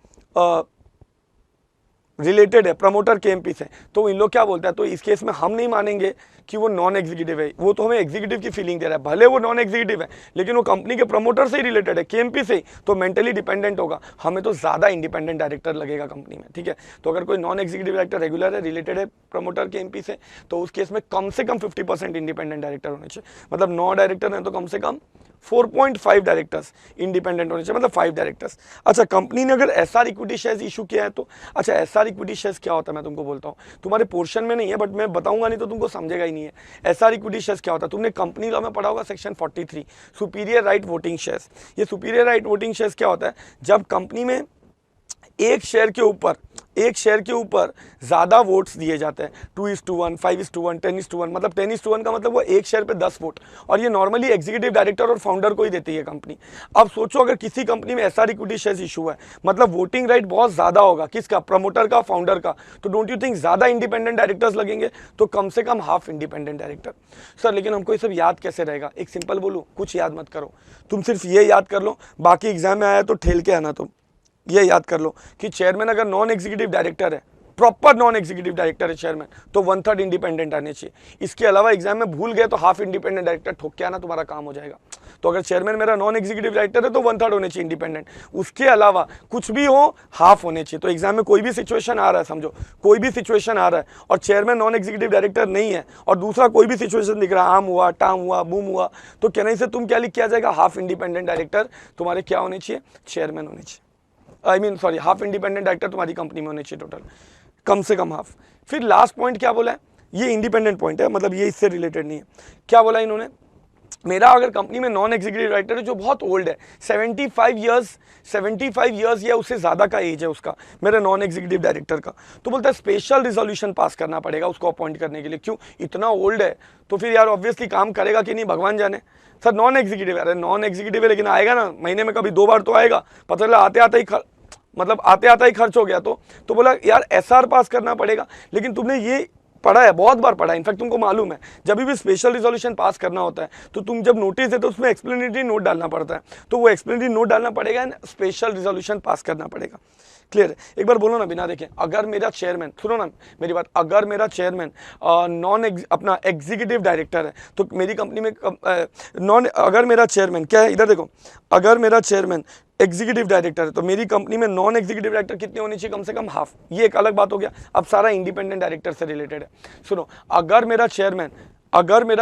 रिलेटेड है प्रमोटर केएमपी से, तो इन लोग क्या बोलता है, तो इस केस में हम नहीं मानेंगे कि वो नॉन एग्जीक्यूटिव है, वो तो हमें एग्जीक्यूटिव की फीलिंग दे रहा है। भले वो नॉन एग्जीक्यूटिव है, लेकिन वो कंपनी के प्रमोटर से ही रिलेटेड है, केएमपी से, तो मेंटली डिपेंडेंट होगा। हमें तो ज़्यादा इंडिपेंडेंट डायरेक्टर लगेगा कंपनी में, ठीक है। तो अगर कोई नॉन एग्जीक्यूटिव डायरेक्टर रेगुलर है, रिलेटेड है प्रमोटर केएमपी से, तो उस केस में कम से कम 50% इंडिपेंडेंट डायरेक्टर होने चाहिए। मतलब 9 डायरेक्टर हैं तो कम से कम 4.5 डायरेक्टर्स इंडिपेंडेंट होने चाहिए, मतलब 5 डायरेक्टर्स। अच्छा, कंपनी ने अगर एसआर इक्विटी शेयर्स इशू किया है तो, अच्छा एसआर इक्विटी शेयर्स क्या होता है मैं तुमको बोलता हूँ, तुम्हारे पोर्शन में नहीं है, बट मैं बताऊंगा नहीं तो तुमको समझेगा ही नहीं है। एसआर इक्विटी शेयर्स क्या होता है? तुमने कंपनी लॉ में पढ़ा होगा section 43, superior right voting shares. ये सुपीरियर राइट वोटिंग शेयर्स क्या होता है? जब कंपनी में एक शेयर के ऊपर एक शेयर के ऊपर ज़्यादा वोट्स दिए जाते हैं, 2:1, 5:1, 10:1, मतलब 10:1 का मतलब वो एक शेयर पे 10 वोट, और ये नॉर्मली एग्जीक्यूटिव डायरेक्टर और फाउंडर को ही देती है कंपनी। अब सोचो अगर किसी कंपनी में एसआर इक्विटी शेयर्स इशू है, मतलब वोटिंग राइट बहुत ज़्यादा होगा, किसका, प्रमोटर का, फाउंडर का, तो डोंट यू थिंक ज़्यादा इंडिपेंडेंट डायरेक्टर्स लगेंगे, तो कम से कम हाफ इंडिपेंडेंट डायरेक्टर। सर लेकिन हमको ये सब याद कैसे रहेगा? एक सिंपल बोलूँ, कुछ याद मत करो, तुम सिर्फ ये याद कर लो, बाकी एग्जाम में आया तो ठेल के आना। तुम ये याद कर लो कि चेयरमैन अगर नॉन एग्जीक्यूटिव डायरेक्टर है, प्रॉपर नॉन एग्जीक्यूटिव डायरेक्टर है चेयरमैन, तो 1/3 इंडिपेंडेंट आने चाहिए। इसके अलावा एग्जाम में भूल गए तो हाफ इंडिपेंडेंट डायरेक्टर ठोक के आना, तुम्हारा काम हो जाएगा। तो अगर चेयरमैन मेरा नॉन एग्जीक्यूटिव डायरेक्टर है तो 1/3 होने चाहिए इंडिपेंडेंट, उसके अलावा कुछ भी हो हाफ होने चाहिए। तो एग्जाम में कोई भी सिचुएशन आ रहा है, समझो कोई भी सिचुएशन आ रहा है और चेयरमैन नॉन एग्जीक्यूटिव डायरेक्टर नहीं है और दूसरा कोई भी सिचुएशन दिख रहा है, आम हुआ, टाम हुआ, बूम हुआ, तो कहने से तुम क्या लिख किया जाएगा? हाफ इंडिपेंडेंट डायरेक्टर तुम्हारे क्या होने चाहिए? चेयरमैन होने चाहिए। हाफ इंडिपेंडेंट डायरेक्टर तुम्हारी कंपनी में होने चाहिए टोटल, कम से कम हाफ। फिर लास्ट पॉइंट क्या बोला है? ये इंडिपेंडेंट पॉइंट है, मतलब ये इससे रिलेटेड नहीं है। क्या बोला इन्होंने? मेरा अगर कंपनी में नॉन एग्जीक्यूटिव डायरेक्टर है जो बहुत ओल्ड है, 75 ईयर्स या उससे ज़्यादा का एज है उसका, मेरे नॉन एग्जीक्यूटिव डायरेक्टर का, तो बोलता है स्पेशल रिजोल्यूशन पास करना पड़ेगा उसको अपॉइंट करने के लिए। क्यों? इतना ओल्ड है तो फिर यार ऑब्वियसली काम करेगा कि नहीं भगवान जाने। सर नॉन एग्जीक्यूटिव, अरे नॉन एग्जीक्यूटिव है लेकिन आएगा ना, महीने में कभी 2 बार तो आएगा, पता चला आते आते ही खर्च हो गया। तो बोला यार एसआर पास करना पड़ेगा। लेकिन तुमने ये पढ़ा है, बहुत बार पढ़ा है, इनफैक्ट तुमको मालूम है जब भी स्पेशल रिजोल्यूशन पास करना होता है तो तुम जब नोटिस है तो उसमें एक्सप्लेनेटरी नोट डालना पड़ता है, तो वो एक्सप्लेनेटरी नोट डालना पड़ेगा एंड स्पेशल रिजोल्यूशन पास करना पड़ेगा। क्लियर है? एक बार बोलो ना बिना देखे, अगर मेरा चेयरमैन, सुनो ना मेरी बात, अगर मेरा चेयरमैन अपना एग्जीक्यूटिव डायरेक्टर है तो मेरी कंपनी में अगर मेरा चेयरमैन क्या है, इधर देखो, अगर मेरा चेयरमैन एग्जीक्यूटिव डायरेक्टर है तो मेरी कंपनी में नॉन एग्जीक्यूटिव डायरेक्टर कितने होने चाहिए? कम से कम हाफ। ये एक अलग बात हो गया, अब सारा इंडिपेंडेंट डायरेक्टर से रिलेटेड है। सुनो, अगर मेरा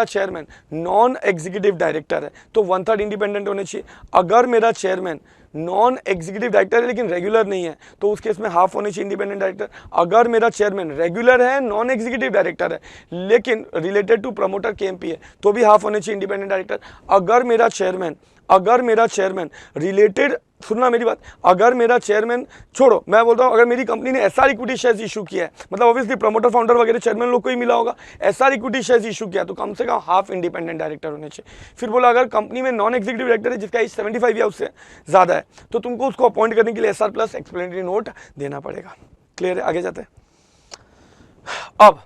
चेयरमैन नॉन एग्जीक्यूटिव डायरेक्टर है तो 1/3 इंडिपेंडेंट होने चाहिए। अगर मेरा चेयरमैन नॉन एग्जीक्यूटिव डायरेक्टर है लेकिन रेगुलर नहीं है तो उस केस में हाफ होने चाहिए इंडिपेंडेंट डायरेक्टर। अगर मेरा चेयरमैन रेगुलर है, नॉन एग्जीक्यूटिव डायरेक्टर है लेकिन रिलेटेड टू प्रमोटर केएमपी है तो भी हाफ होने चाहिए इंडिपेंडेंट डायरेक्टर। अगर मेरा चेयरमैन रिलेटेड, सुनना मेरी बात, अगर मेरा चेयरमैन, छोड़ो मैं बोलता हूँ, अगर मेरी कंपनी ने एसआर इक्विटी शेयर्स इशू किया है, मतलब ऑब्वियसली प्रमोटर फाउंडर वगैरह चेयरमैन लोग को ही मिला होगा, एसआर इक्विटी शेयर्स इशू किया तो कम से कम हाफ इंडिपेंडेंट डायरेक्टर होने चाहिए। फिर बोला अगर कंपनी में नॉन एग्जीक्यूटिव डायरेक्टर है जिसका एज 75 या उससे ज़्यादा है तो तुमको उसको अपॉइंट करने के लिए एसआर प्लस एक्सप्लेनेटरी नोट देना पड़ेगा। क्लियर है? आगे जाते हैं। अब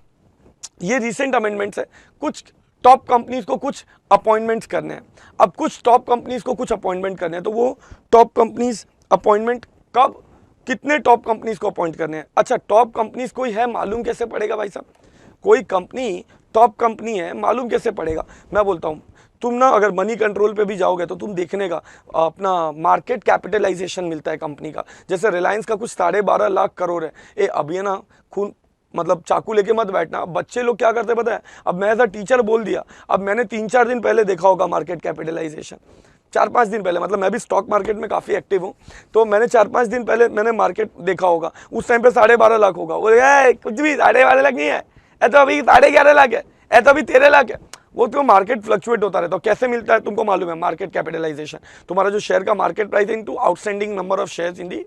ये रिसेंट अमेंडमेंट्स है, कुछ टॉप कंपनीज को कुछ अपॉइंटमेंट्स करने हैं। अब कुछ टॉप कंपनीज को कुछ अपॉइंटमेंट करने हैं, तो वो टॉप कंपनीज अपॉइंटमेंट कब, कितने टॉप कंपनीज को अपॉइंट करने हैं? अच्छा, टॉप कंपनीज कोई है मालूम कैसे पड़ेगा भाई साहब? कोई कंपनी टॉप कंपनी है मालूम कैसे पड़ेगा? मैं बोलता हूँ, तुम ना अगर मनी कंट्रोल पे भी जाओगे तो तुम देखने का अपना मार्केट कैपिटलाइजेशन मिलता है कंपनी का। जैसे रिलायंस का कुछ 12.5 लाख करोड़ है। अभी है ना, खून मतलब चाकू लेके मत बैठना। अब बच्चे लोग क्या करते पता है, अब मैं एज अ टीचर बोल दिया, अब मैंने 3-4 दिन पहले देखा होगा मार्केट कैपिटलाइजेशन, 4-5 दिन पहले, मतलब मैं भी स्टॉक मार्केट में काफ़ी एक्टिव हूँ, तो मैंने 4-5 दिन पहले मैंने मार्केट देखा होगा, उस टाइम पे 12.5 लाख होगा। वो कुछ भी 12.5 लाख नहीं है, तो अभी 11.5 लाख है, तो अभी 13 लाख है। वो तो मार्केट फ्लक्चुएट होता रहता है। कैसे मिलता है तुमको मालूम है? मार्केट कैपिटलाइजेशन, तुम्हारा जो शेयर का market price into outstanding number of shares in the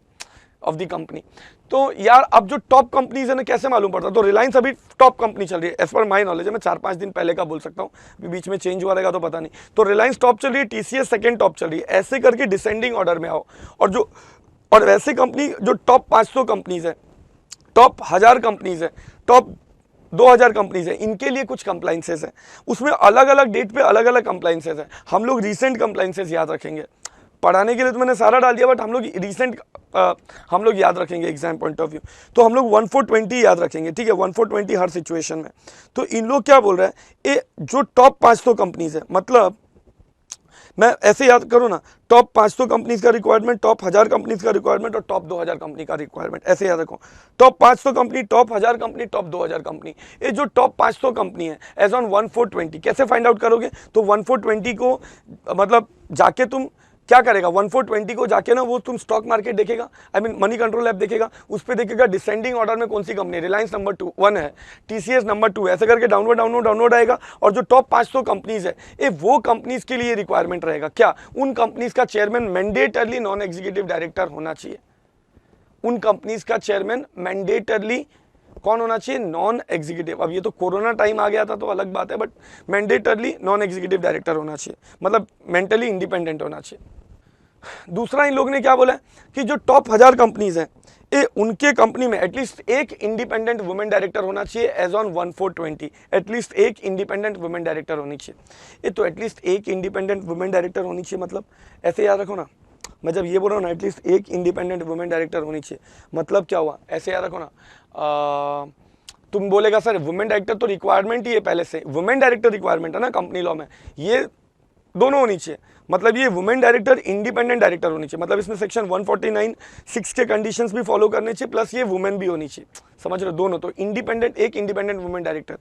of the company. तो यार अब जो टॉप कंपनीज है ना, कैसे मालूम पड़ता? तो रिलायंस अभी टॉप कंपनी चल रही है एज पर माई नॉलेज है, मैं 4-5 दिन पहले का बोल सकता हूँ, बीच में चेंज हुआ रहेगा तो पता नहीं। तो रिलायंस टॉप चल रही है, टीसीएस सेकंड टॉप चल रही है, ऐसे करके डिसेंडिंग ऑर्डर में आओ। और वैसे कंपनी जो टॉप 500 कंपनीज है, टॉप 1000 कंपनीज है, टॉप 2000 कंपनीज है, इनके लिए कुछ कंप्लाइंसेस है, उसमें अलग अलग डेट पे अलग अलग कंप्लाइंसेस है। हम लोग रिसेंट कंप्लाइंसेस याद रखेंगे। पढ़ाने के लिए तो मैंने सारा डाल दिया, बट हम लोग रिसेंट हम लोग याद रखेंगे एग्जाम पॉइंट ऑफ व्यू। तो हम लोग 1420 याद रखेंगे, ठीक है, 1420 हर सिचुएशन में। तो इन लोग क्या बोल रहे हैं, ये जो टॉप 500 कंपनीज है, मतलब मैं ऐसे याद करूँ ना, टॉप 500 कंपनीज का रिक्वायरमेंट, टॉप 1000 कंपनीज का रिक्वायरमेंट और टॉप 2000 कंपनी का रिक्वायरमेंट, ऐसे याद रखो। Top 500 company, top 1000 company, top 2000 company. ये जो टॉप 500 कंपनी है एज ऑन 1420, कैसे फाइंड आउट करोगे? तो 1420 को मतलब जाके तुम क्या करेगा, 1420 को जाके ना वो तुम स्टॉक मार्केट देखेगा, I mean money control app देखेगा, उस पर देखेगा डिसेंडिंग ऑर्डर में कौन सी कंपनी, रिलायंस नंबर 1 है, टीसीएस नंबर 2, ऐसे करके डाउनवर्ड आएगा। और जो टॉप 500 कंपनीज है, ये वो कंपनीज के लिए रिक्वायरमेंट रहेगा क्या, उन कंपनीज का chairman mandatorily non executive director होना चाहिए। उन कंपनीज का चेयरमैन मैंडेटरली कौन होना चाहिए, नॉन एग्जीक्यूटिव। अब ये तो कोरोना टाइम आ गया था तो अलग बात है, but mandatorily non executive director होना चाहिए, मतलब मेंटली इंडिपेंडेंट होना चाहिए। दूसरा इन लोग ने क्या बोला कि जो टॉप 1000 कंपनीज हैं ये उनके कंपनी में एटलीस्ट एक इंडिपेंडेंट वुमेन डायरेक्टर होना चाहिए एज ऑन 1420, एटलीस्ट एक इंडिपेंडेंट वुमेन डायरेक्टर होनी चाहिए। ये तो एटलीस्ट एक इंडिपेंडेंट वुमेन डायरेक्टर होनी चाहिए, मतलब ऐसे याद रखो ना, मैं जब ये बोल रहा हूँ ना एटलीस्ट एक इंडिपेंडेंट वुमेन डायरेक्टर होनी चाहिए, मतलब क्या हुआ, ऐसे याद रखो ना। तुम बोलेगा सर वुमेन डायरेक्टर तो रिक्वायरमेंट ही है पहले से, वुमेन डायरेक्टर रिक्वायरमेंट है ना कंपनी लॉ में, ये दोनों होनी चाहिए, मतलब ये वुमेन डायरेक्टर इंडिपेंडेंट डायरेक्टर होनी चाहिए, मतलब इसमें सेक्शन 149(6) के कंडीशंस भी फॉलो करने चाहिए, प्लस ये वुमेन भी होनी चाहिए, समझ रहे हो, दोनों। तो इंडिपेंडेंट, एक independent women director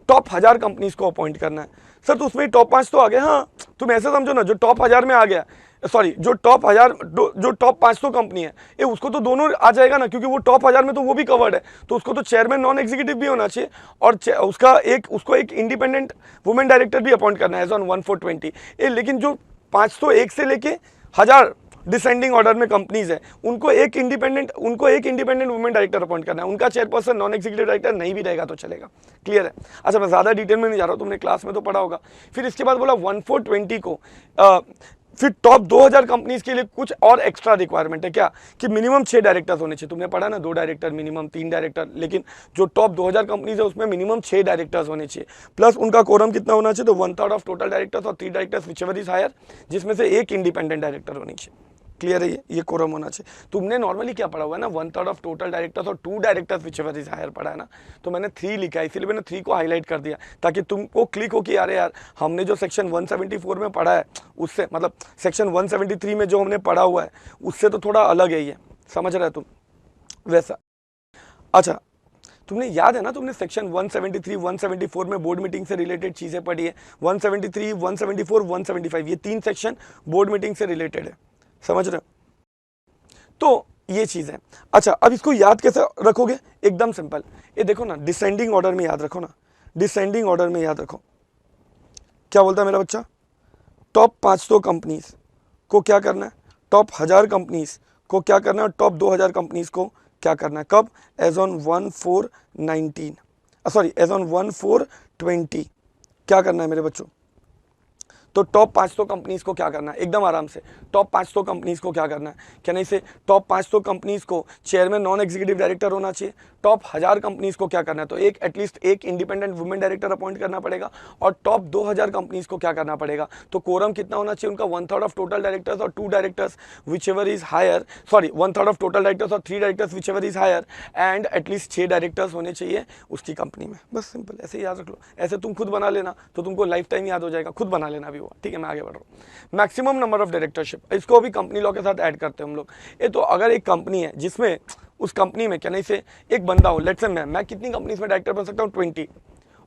top 1000 companies को अपॉइंट करना है। सर तो उसमें टॉप 5 तो आ गए, हाँ तुम ऐसे समझो ना, जो टॉप 1000 में आ गया, सॉरी जो टॉप 1000, जो टॉप 500 कंपनी है ये उसको तो दोनों आ जाएगा ना, क्योंकि वो टॉप 1000 में तो वो भी कवर्ड है, तो उसको तो चेयरमैन नॉन एग्जीक्यूटिव भी होना चाहिए और उसको एक इंडिपेंडेंट वुमेन डायरेक्टर भी अपॉइंट करना है एज ऑन 1420। लेकिन जो 501 से लेके 1000 डिसेंडिंग ऑर्डर में कंपनीज है उनको एक इंडिपेंडेंट वुमेन डायरेक्टर अपॉइंट करना है, उनका चेयरपर्सन नॉन एग्जीक्यूटिव डायरेक्टर नहीं भी रहेगा तो चलेगा। क्लियर है? अच्छा मैं ज्यादा डिटेल में नहीं जा रहा हूँ, तुमने क्लास में तो पढ़ा होगा। फिर इसके बाद बोला 1420 को फिर टॉप 2000 कंपनीज के लिए कुछ और एक्स्ट्रा रिक्वायरमेंट है क्या, कि मिनिमम 6 डायरेक्टर्स होने चाहिए। तुमने पढ़ा ना 2 डायरेक्टर मिनिमम, 3 डायरेक्टर, लेकिन जो टॉप 2000 कंपनीज है उसमें मिनिमम 6 डायरेक्टर्स होने चाहिए, प्लस उनका कोरम कितना होना चाहिए, तो 1/3 ऑफ टोटल डायरेक्टर्स और 3 डायरेक्टर्स विचएवर इज हायर, जिसमें से एक इंडिपेंडेंट डायरेक्टर होनी चाहिए। क्लियर है? ये कोरम होना चाहिए। तुमने नॉर्मली क्या पढ़ा हुआ है ना, 1/3 ऑफ टोटल डायरेक्टर्स और 2 डायरेक्टर्स विचएवर इज हायर पढ़ा है ना, तो मैंने 3 लिखा है, इसीलिए मैंने 3 को हाईलाइट कर दिया ताकि तुमको क्लिक हो कि यार हमने जो सेक्शन 174 में पढ़ा है उससे, मतलब सेक्शन 173 में जो हमने पढ़ा हुआ है उससे तो थोड़ा अलग है ये, समझ रहे हो तुम वैसा। अच्छा तुमने याद है ना, तुमने सेक्शन 173, 174 में बोर्ड मीटिंग से रिलेटेड चीजें पढ़ी है, 173, 174, 175, ये 3 सेक्शन बोर्ड मीटिंग से रिलेटेड है, समझ रहे हो? तो ये चीज है। अच्छा अब इसको याद कैसे रखोगे, एकदम सिंपल, ये देखो ना डिसेंडिंग ऑर्डर में याद रखो ना, डिसेंडिंग ऑर्डर में याद रखो। क्या बोलता है मेरा बच्चा, टॉप 500 कंपनीज को क्या करना है, टॉप 1000 कंपनीज को क्या करना है, और टॉप 2000 कंपनीज को क्या करना है, कब, as on 1419, sorry as on 1420 क्या करना है मेरे बच्चों। तो टॉप 500 कंपनीज को क्या करना है, एकदम आराम से, टॉप 500 कंपनीज को क्या करना है, क्या नहीं से टॉप 500 कंपनीज को चेयरमैन नॉन एग्जीक्यूटिव डायरेक्टर होना चाहिए। टॉप 1000 कंपनीज को क्या करना है, तो एक एटलीस्ट एक इंडिपेंडेंट वुमेन डायरेक्टर अपॉइंट करना पड़ेगा, और टॉप 2000 कंपनीज को क्या करना पड़ेगा, तो कोरम कितना होना चाहिए उनका, 1/3 ऑफ टोटल डायरेक्टर्स और 2 directors whichever is higher, sorry 1/3 of total directors और 3 directors whichever is higher, and at least 6 directors होने चाहिए उसकी कंपनी में। बस सिंपल, ऐसे याद रख लो, ऐसे तुम खुद बना लेना तो तुमको लाइफ टाइम याद हो जाएगा, खुद बना लेना भी हुआ। ठीक है मैं आगे बढ़ रहा हूँ। मैक्सिमम नंबर ऑफ डायरेक्टरशिप, इसको भी कंपनी लॉ के साथ ऐड करते हैं हम लोग। ये तो अगर एक कंपनी है जिसमें उस कंपनी में क्या नहीं से एक बंदा हो, लेट्स से मैं कितनी कंपनीज में डायरेक्टर बन सकता हूँ, 20,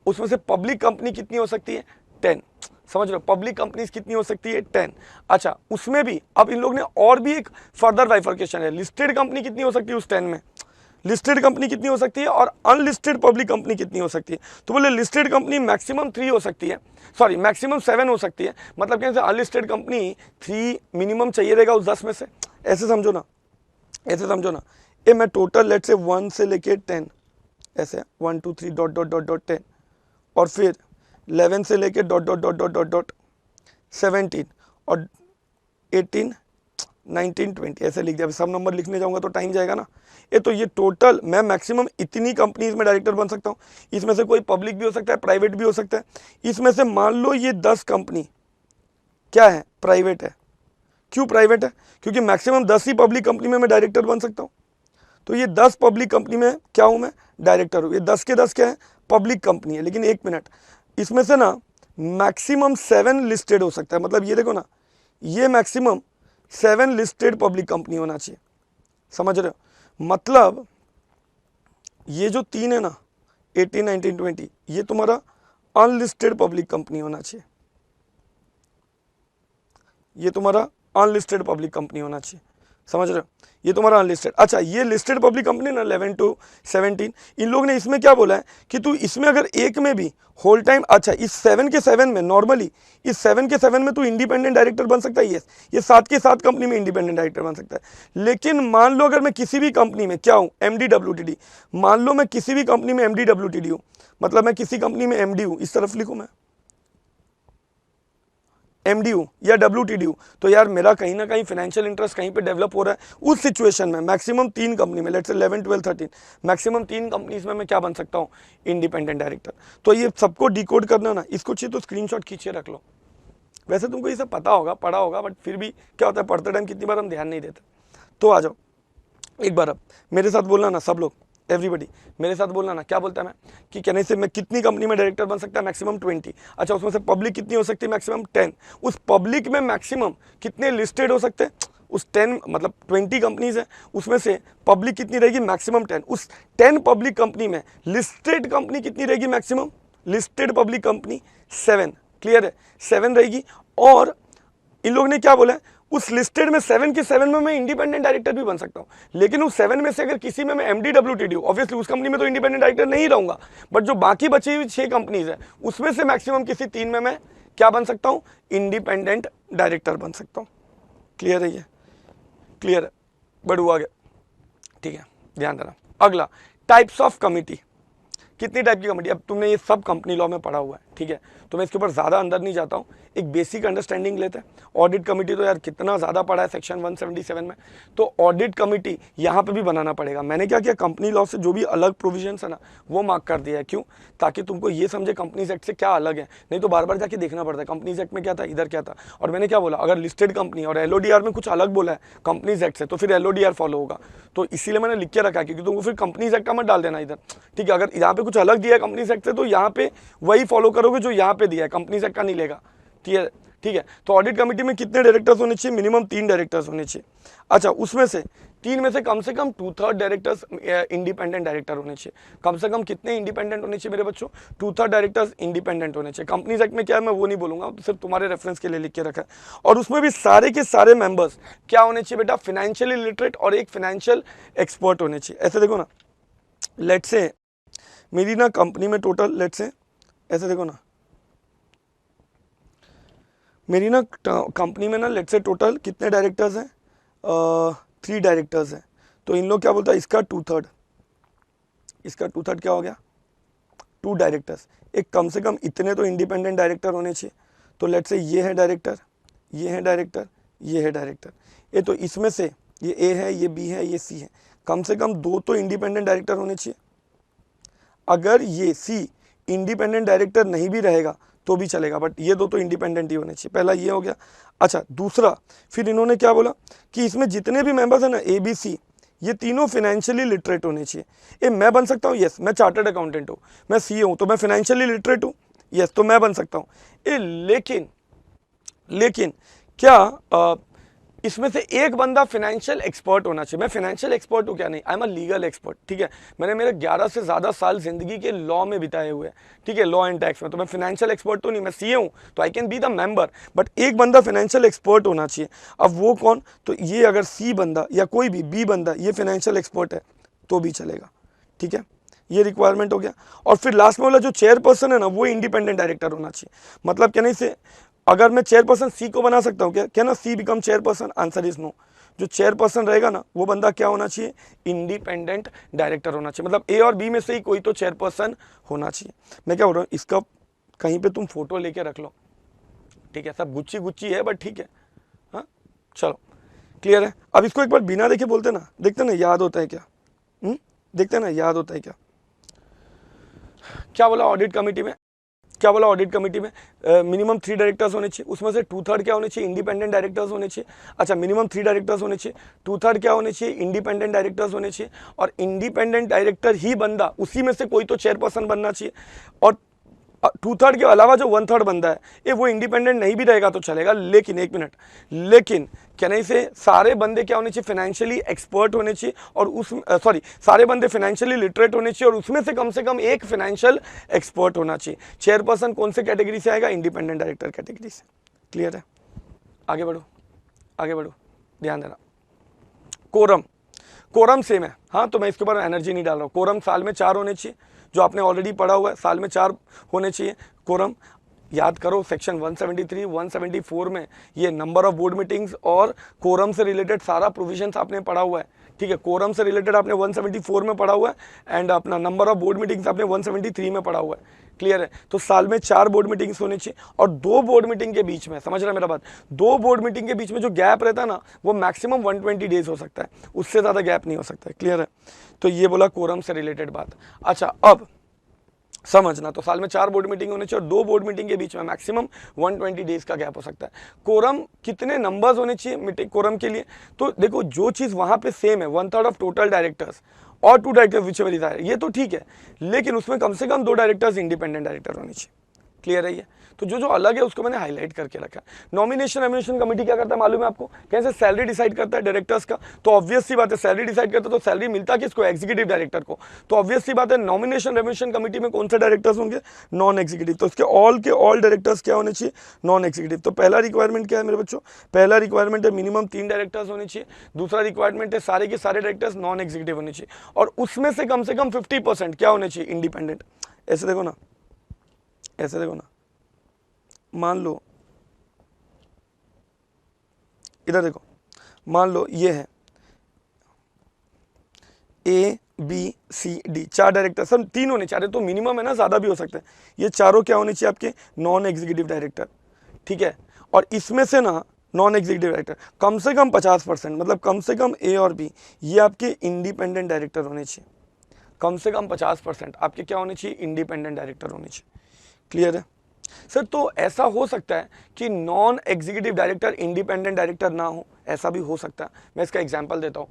उसमें से पब्लिक कंपनी कितनी हो सकती है, 10, समझ रहे हो, पब्लिक कंपनीज कितनी हो सकती है, 10। अच्छा उसमें भी अब इन लोग ने और भी एक फर्दर बाइफर्केशन है, लिस्टेड कंपनी कितनी हो सकती है उस 10 में, लिस्टेड कंपनी कितनी हो सकती है और अनलिस्टेड पब्लिक कंपनी कितनी हो सकती है। तो बोले लिस्टेड कंपनी मैक्सिमम 3 हो सकती है, सॉरी मैक्सिमम 7 हो सकती है, मतलब कैसे अनलिस्टेड कंपनी 3 मिनिमम चाहिए रहेगा उस 10 में से, ऐसे समझो ना, ऐसे समझो ना। ये मैं टोटल लेट से 1 से लेके 10 ऐसे 1 2 3 डॉट डॉट डॉट डॉट 10, और फिर 11 से लेके dot dot dot dot dot dot 17 और 18 19 20 ऐसे लिख दिया। सब नंबर लिखने जाऊंगा तो टाइम जाएगा ना। ये टोटल मैं मैक्सिमम इतनी कंपनीज में डायरेक्टर बन सकता हूँ। इसमें से कोई पब्लिक भी हो सकता है, प्राइवेट भी हो सकता है। इसमें से मान लो ये 10 कंपनी क्या है, प्राइवेट है। क्यों प्राइवेट है? क्योंकि मैक्सिमम 10 ही पब्लिक कंपनी में मैं डायरेक्टर बन सकता हूँ। तो ये 10 पब्लिक कंपनी में क्या हूँ मैं, डायरेक्टर हूँ। ये 10 के 10 क्या है, पब्लिक कंपनी है। लेकिन एक मिनट, इसमें से ना मैक्सिमम 7 लिस्टेड हो सकता है। मतलब ये देखो ना, ये मैक्सिमम 7 लिस्टेड पब्लिक कंपनी होना चाहिए, समझ रहे हो? मतलब ये जो 3 है ना, 18 19 20, ये तुम्हारा अनलिस्टेड पब्लिक कंपनी होना चाहिए। ये तुम्हारा अनलिस्टेड पब्लिक कंपनी होना चाहिए, समझ रहे हो, ये तुम्हारा अनलिस्टेड। अच्छा ये लिस्टेड पब्लिक कंपनी ना 11 to 17, इन लोग ने इसमें क्या बोला है कि तू इसमें अगर एक में भी होल टाइम, अच्छा इस 7 के 7 में नॉर्मली इस 7 के 7 में तू इंडिपेंडेंट डायरेक्टर बन सकता है, ये 7 के 7 कंपनी में इंडिपेंडेंट डायरेक्टर बन सकता है। लेकिन मान लो अगर मैं किसी भी कंपनी में क्या हूँ, MD/WTD, मान लो मैं किसी भी कंपनी में MD/WTD हूँ, मतलब मैं किसी कंपनी में MD हूँ, इस तरफ लिखूँ मैं MD हूँ या WTD हूँ, तो यार मेरा कहीं ना कहीं फाइनेंशियल इंटरेस्ट कहीं पे डेवलप हो रहा है। उस सिचुएशन में मैक्सिमम 3 कंपनी में, लेट्स से 11, 12, 13, मैक्सिमम 3 कंपनीज में मैं क्या बन सकता हूँ, इंडिपेंडेंट डायरेक्टर। तो ये सबको डिकोड करना ना, इसको चाहिए तो स्क्रीनशॉट खींचे रख लो। वैसे तुमको ये सब पता होगा, पढ़ा होगा, बट फिर भी क्या होता है पढ़ते टाइम कितनी बार हम ध्यान नहीं देते। तो आ जाओ एक बार, अब मेरे साथ बोलना ना सब लोग, एवरीबडी मेरे साथ बोलना ना, क्या बोलता है मैं कि कहने से मैं कितनी कंपनी में डायरेक्टर बन सकता है, मैक्सिमम 20। अच्छा उसमें से पब्लिक कितनी हो सकती है, मैक्सिमम 10। उस पब्लिक में मैक्सिमम कितने लिस्टेड हो सकते हैं, उस 10 मतलब 20 कंपनीज है, उसमें से पब्लिक कितनी रहेगी, मैक्सिमम 10। उस 10 पब्लिक कंपनी में लिस्टेड कंपनी कितनी रहेगी, maximum listed public company 7। Clear है, 7 रहेगी। और इन लोग ने क्या बोला है, उस लिस्टेड में 7 के 7 में मैं इंडिपेंडेंट डायरेक्टर भी बन सकता हूं। लेकिन उस 7 में से अगर किसी में मैं MD/WTD हूं, ऑब्वियसली उस कंपनी में तो इंडिपेंडेंट डायरेक्टर नहीं रहूंगा, बट जो बाकी बची हुई 6 कंपनीज है उसमें से मैक्सिमम किसी 3 में मैं क्या बन सकता हूं, इंडिपेंडेंट डायरेक्टर बन सकता हूं। क्लियर है, ये क्लियर है, बढ़ू आगे, ठीक है, ध्यान देना। अगला टाइप्स ऑफ कमिटी, कितनी टाइप की कमेटी। अब तुमने ये सब कंपनी लॉ में पढ़ा हुआ है, ठीक है, तो मैं इसके ऊपर ज़्यादा अंदर नहीं जाता हूँ, एक बेसिक अंडरस्टैंडिंग लेते हैं। ऑडिट कमेटी तो यार कितना ज़्यादा पढ़ा है सेक्शन 177 में, तो ऑडिट कमेटी यहाँ पे भी बनाना पड़ेगा। मैंने क्या किया, कंपनी लॉ से जो भी अलग प्रोविजंस है ना वो मार्क कर दिया है। क्यों, ताकि तुमको ये समझे कंपनीज एक्ट से क्या अलग है, नहीं तो बार बार जाके देखना पड़ता है कंपनीज एक्ट में क्या था, इधर क्या था। और मैंने क्या बोला, अगर लिस्टेड कंपनी और LODR में कुछ अलग बोला है कंपनीज एक्ट से, तो फिर LODR फॉलो होगा। तो इसीलिए मैंने लिख के रखा है, क्योंकि तुमको फिर कंपनीज एक्ट का मत डाल देना इधर, ठीक है। अगर यहाँ पे कुछ अलग दिया है कंपनीज एक्ट से, तो यहाँ पे वही फॉलो करोगे जो यहाँ पे दिया है, कंपनीज एक्ट का नहीं लेगा, ठीक है, ठीक है। तो ऑडिट कमेटी में कितने डायरेक्टर्स होने चाहिए, मिनिमम 3 डायरेक्टर्स होने चाहिए। अच्छा उसमें से 3 में से कम 2/3 डायरेक्टर्स इंडिपेंडेंट डायरेक्टर होने चाहिए। कम से कम कितने इंडिपेंडेंट होने चाहिए मेरे बच्चों, 2/3 डायरेक्टर्स इंडिपेंडेंट होने चाहिए। कंपनीज एक्ट में क्या है मैं वो नहीं बोलूंगा, तो सिर्फ तुम्हारे रेफरेंस के लिए लिख के रखा है। और उसमें भी सारे के सारे मेंबर्स क्या होने चाहिए बेटा, फाइनेंशियली लिटरेट और एक फाइनेंशियल एक्सपर्ट होने चाहिए। ऐसे देखो ना, लेट से मेरी ना कंपनी में टोटल, लेट से ऐसे देखो ना, मेरी ना कंपनी में ना लेट से टोटल कितने डायरेक्टर्स हैं, 3 डायरेक्टर्स हैं। तो इन लोग क्या बोलता है, इसका 2/3, इसका 2/3 क्या हो गया, 2 डायरेक्टर्स। एक कम से कम इतने तो इंडिपेंडेंट डायरेक्टर होने चाहिए। तो लेट से ये है डायरेक्टर, ये है डायरेक्टर, ये है डायरेक्टर। ये तो इसमें से ये A है, ये B है, ये C है, कम से कम 2 तो इंडिपेंडेंट डायरेक्टर होने चाहिए। अगर ये C इंडिपेंडेंट डायरेक्टर नहीं भी रहेगा तो भी चलेगा, बट ये 2 तो इंडिपेंडेंट ही होने चाहिए। पहला ये हो गया। अच्छा दूसरा, फिर इन्होंने क्या बोला कि इसमें जितने भी मेंबर्स हैं ना ABC, ये तीनों फाइनेंशियली लिटरेट होने चाहिए। ये मैं बन सकता हूँ, यस मैं चार्टर्ड अकाउंटेंट हूँ, मैं CA हूँ, तो मैं फाइनेंशियली लिटरेट हूँ, यस तो मैं बन सकता हूँ। लेकिन क्या इसमें से एक बंदा फाइनेंशियल एक्सपर्ट होना चाहिए। मैं फाइनेंशियल एक्सपर्ट हूँ क्या, नहीं, I am a legal expert, ठीक है। मैंने मेरे 11 से ज़्यादा साल जिंदगी के लॉ में बिताए हुए हैं, ठीक है, लॉ एंड टैक्स में। तो मैं फाइनेंशियल एक्सपर्ट तो नहीं, मैं CA हूँ, तो I can be the member, but एक बंदा फाइनेंशियल एक्सपर्ट होना चाहिए। अब वो कौन, तो ये अगर C बंदा या कोई भी B बंदा ये फाइनेंशियल एक्सपर्ट है तो भी चलेगा, ठीक है, ये रिक्वायरमेंट हो गया। और फिर लास्ट में वाला जो चेयरपर्सन है ना, वो इंडिपेंडेंट डायरेक्टर होना चाहिए। मतलब कहने से अगर मैं चेयरपर्सन C को बना सकता हूँ क्या ना, C become chairperson, answer is no. जो चेयरपर्सन रहेगा ना वो बंदा क्या होना चाहिए, इंडिपेंडेंट डायरेक्टर होना चाहिए। मतलब A और B में से ही कोई तो चेयरपर्सन होना चाहिए। मैं क्या बोल रहा हूँ, इसका कहीं पे तुम फोटो लेके रख लो, ठीक है, सब गुच्ची है बट ठीक है, हाँ चलो क्लियर है। अब इसको एक बार बिना देखे बोलते ना, देखते ना याद होता है क्या, देखते ना याद होता है क्या। क्या बोला ऑडिट कमेटी में, क्या बोला ऑडिट कमेटी में मिनिमम 3 डायरेक्टर्स होने चाहिए, उसमें से 2/3 क्या होने चाहिए, इंडिपेंडेंट डायरेक्टर्स होने चाहिए। अच्छा मिनिमम 3 डायरेक्टर्स होने चाहिए, 2/3 क्या होने चाहिए, इंडिपेंडेंट डायरेक्टर्स होने चाहिए। और इंडिपेंडेंट डायरेक्टर ही बंदा, उसी में से कोई तो चेयरपर्सन बनना चाहिए। और 2/3 के अलावा जो 1/3 बंदा है ये वो इंडिपेंडेंट नहीं भी रहेगा तो चलेगा। लेकिन एक मिनट, लेकिन कहने से सारे बंदे क्या होने चाहिए, फाइनेंशियली एक्सपर्ट होने चाहिए, और उस सारे बंदे फाइनेंशियली लिटरेट होने चाहिए, और उसमें से कम एक फाइनेंशियल एक्सपर्ट होना चाहिए। चेयरपर्सन कौन से कैटेगरी से आएगा, इंडिपेंडेंट डायरेक्टर कैटेगरी से। क्लियर है, आगे बढ़ो, आगे बढ़ो, ध्यान देना। कोरम, कोरम सेम है, हाँ, तो मैं इसके ऊपर एनर्जी नहीं डाल रहा हूँ। कोरम साल में 4 होने चाहिए, जो आपने ऑलरेडी पढ़ा हुआ है, साल में 4 होने चाहिए कोरम। याद करो सेक्शन 173, 174 में ये नंबर ऑफ बोर्ड मीटिंग्स और कोरम से रिलेटेड सारा प्रोविजंस आपने पढ़ा हुआ है, ठीक है। कोरम से रिलेटेड आपने 174 में पढ़ा हुआ है एंड अपना नंबर ऑफ बोर्ड मीटिंग्स आपने 173 में पढ़ा हुआ है, क्लियर है। तो साल में 4 बोर्ड मीटिंग्स होनी चाहिए और 2 बोर्ड मीटिंग के बीच में, समझ रहा है मेरा बात, 2 बोर्ड मीटिंग के बीच में जो गैप रहता है ना, वो मैक्सिमम 120 डेज हो सकता है, उससे ज़्यादा गैप नहीं हो सकता है, क्लियर है। तो ये बोला कोरम से रिलेटेड बात। अच्छा, अब समझना, तो साल में 4 बोर्ड मीटिंग होने चाहिए और 2 बोर्ड मीटिंग के बीच में मैक्सिमम 120 डेज का गैप हो सकता है। कोरम कितने नंबर्स होने चाहिए मीटिंग कोरम के लिए? तो देखो जो चीज़ वहाँ पे सेम है, 1/3 ऑफ टोटल डायरेक्टर्स और 2 directors whichever is higher, ये तो ठीक है, लेकिन उसमें कम से कम 2 डायरेक्टर्स इंडिपेंडेंट डायरेक्टर होने चाहिए, क्लियर है ये। तो जो जो अलग है उसको मैंने हाईलाइट करके रखा है। नॉमिनेशन एमिनेशन कमेटी क्या करता है मालूम है आपको? कैसे सैलरी डिसाइड करता है डायरेक्टर्स का? तो ऑब्वियस सी बात है, सैलरी डिसाइड करता है तो सैलरी मिलता किसको? एग्जीक्यूटिव डायरेक्टर को। तो ऑब्वियस सी बात है नॉमिनेशन एमिनेशन कमेटी में कौन से डायरेक्टर्स होंगे? Non executive. तो इसके ऑल डायरेक्टर्स क्या होने चाहिए? Non executive. तो पहला रिक्वायरमेंट क्या है मेरे बच्चों? पहला रिक्वायरमेंट है मिनिमम 3 डायरेक्टर्स होने चाहिए। दूसरा रिक्वायरमेंट है सारे के सारे डायरेक्टर्स नॉन एग्जीक्यूटिव होने चाहिए और उसमें से कम 50% क्या होने चाहिए? इंडिपेंडेंट। ऐसे देखो ना, ऐसे देखो ना, मान लो इधर देखो, मान लो ये है ABCD 4 डायरेक्टर, सब 3 होने चाहिए, तो मिनिमम है ना, ज्यादा भी हो सकता है। ये चारों क्या होने चाहिए आपके? नॉन एग्जीक्यूटिव डायरेक्टर, ठीक है। और इसमें से ना नॉन एग्जीक्यूटिव डायरेक्टर कम से कम 50%, मतलब कम से कम A और B ये आपके इंडिपेंडेंट डायरेक्टर होने चाहिए। कम से कम 50% आपके क्या होने चाहिए? इंडिपेंडेंट डायरेक्टर होने चाहिए, क्लियर है सर। तो ऐसा हो सकता है कि non executive director independent director ना हो, ऐसा भी हो सकता है। मैं इसका एग्जांपल देता हूँ।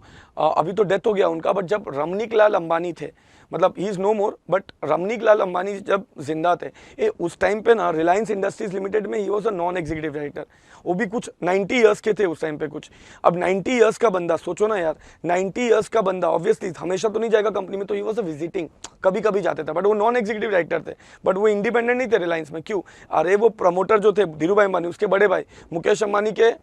अभी तो डेथ हो गया उनका, बट जब रमनीक लाल अंबानी थे, मतलब ही is no more, but Ramnik Lal Ambani जब जिंदा थे उस टाइम पे ना रिलायंस इंडस्ट्रीज लिमिटेड में he was a non executive director. वो भी कुछ 90 ईयर्स के थे उस टाइम पे कुछ। अब 90 ईयर्स का बंदा, सोचो ना यार, 90 ईयर्स का बंदा ऑब्वियसली हमेशा तो नहीं जाएगा कंपनी में, तो ही वॉज अ विजिटिंग, कभी कभी जाते थे, बट वो नॉन एग्जीक्यूटिव डायरेक्टर थे, बट वो इंडिपेंडेंट नहीं थे रिलायंस में। क्यों? अरे वो प्रमोटर जो थे धीरू भाई अंबानी, उसके बड़े भाई मुकेश अंबानी के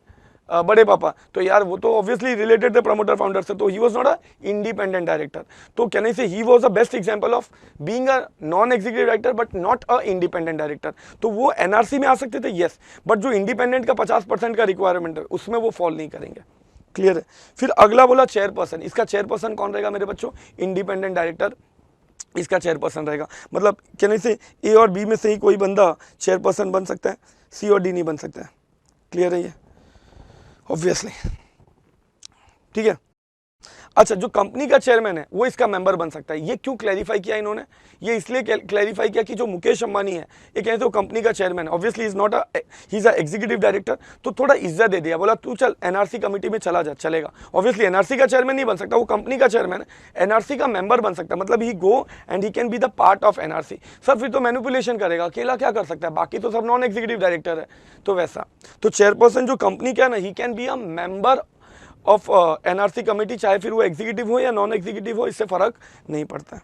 बड़े पापा, तो यार वो तो ऑब्वियसली रिलेटेड थे प्रमोटर फाउंडर से, तो he was not a independent director. तो कैन आई से he was a best example of being a non executive director but not a independent director. तो वो एनआरसी में आ सकते थे, यस, बट जो इंडिपेंडेंट का 50% का रिक्वायरमेंट है उसमें वो फॉल नहीं करेंगे, क्लियर है। फिर अगला बोला चेयरपर्सन। इसका चेयरपर्सन कौन रहेगा मेरे बच्चों? इंडिपेंडेंट डायरेक्टर इसका चेयरपर्सन रहेगा। मतलब कहने से A और B में से ही कोई बंदा चेयरपर्सन बन सकता है, C और D नहीं बन सकता है, क्लियर है ये ऑब्वियसली, ठीक है। अच्छा, जो कंपनी का चेयरमैन है वो इसका मेंबर बन सकता है। ये क्यों क्लैरिफाई किया इन्होंने? ये इसलिए क्लैरिफाई किया कि जो मुकेश अंबानी है ये कहते हो कंपनी का चेयरमैन है, obviously is not he is a executive director, तो थोड़ा इज्जत दे दिया, बोला तू चल एनआरसी कमेटी में चला जा, चलेगा। ऑब्वियसली एनआरसी का चेयरमैन नहीं बन सकता, वो कंपनी का चेयरमैन है, एनआरसी का मेंबर बन सकता है, मतलब he go and he can be the part of NRC. Sir फिर तो मैनिपुलेशन करेगा, अकेला क्या कर सकता है, बाकी तो सब नॉन एग्जीक्यूटिव डायरेक्टर है, तो वैसा। तो चेयरपर्सन जो कंपनी का ना, ही can be a member of NRC committee, चाहे फिर वो एग्जीक्यूटिव हो या नॉन एग्जीक्यूटिव हो, इससे फर्क नहीं पड़ता है।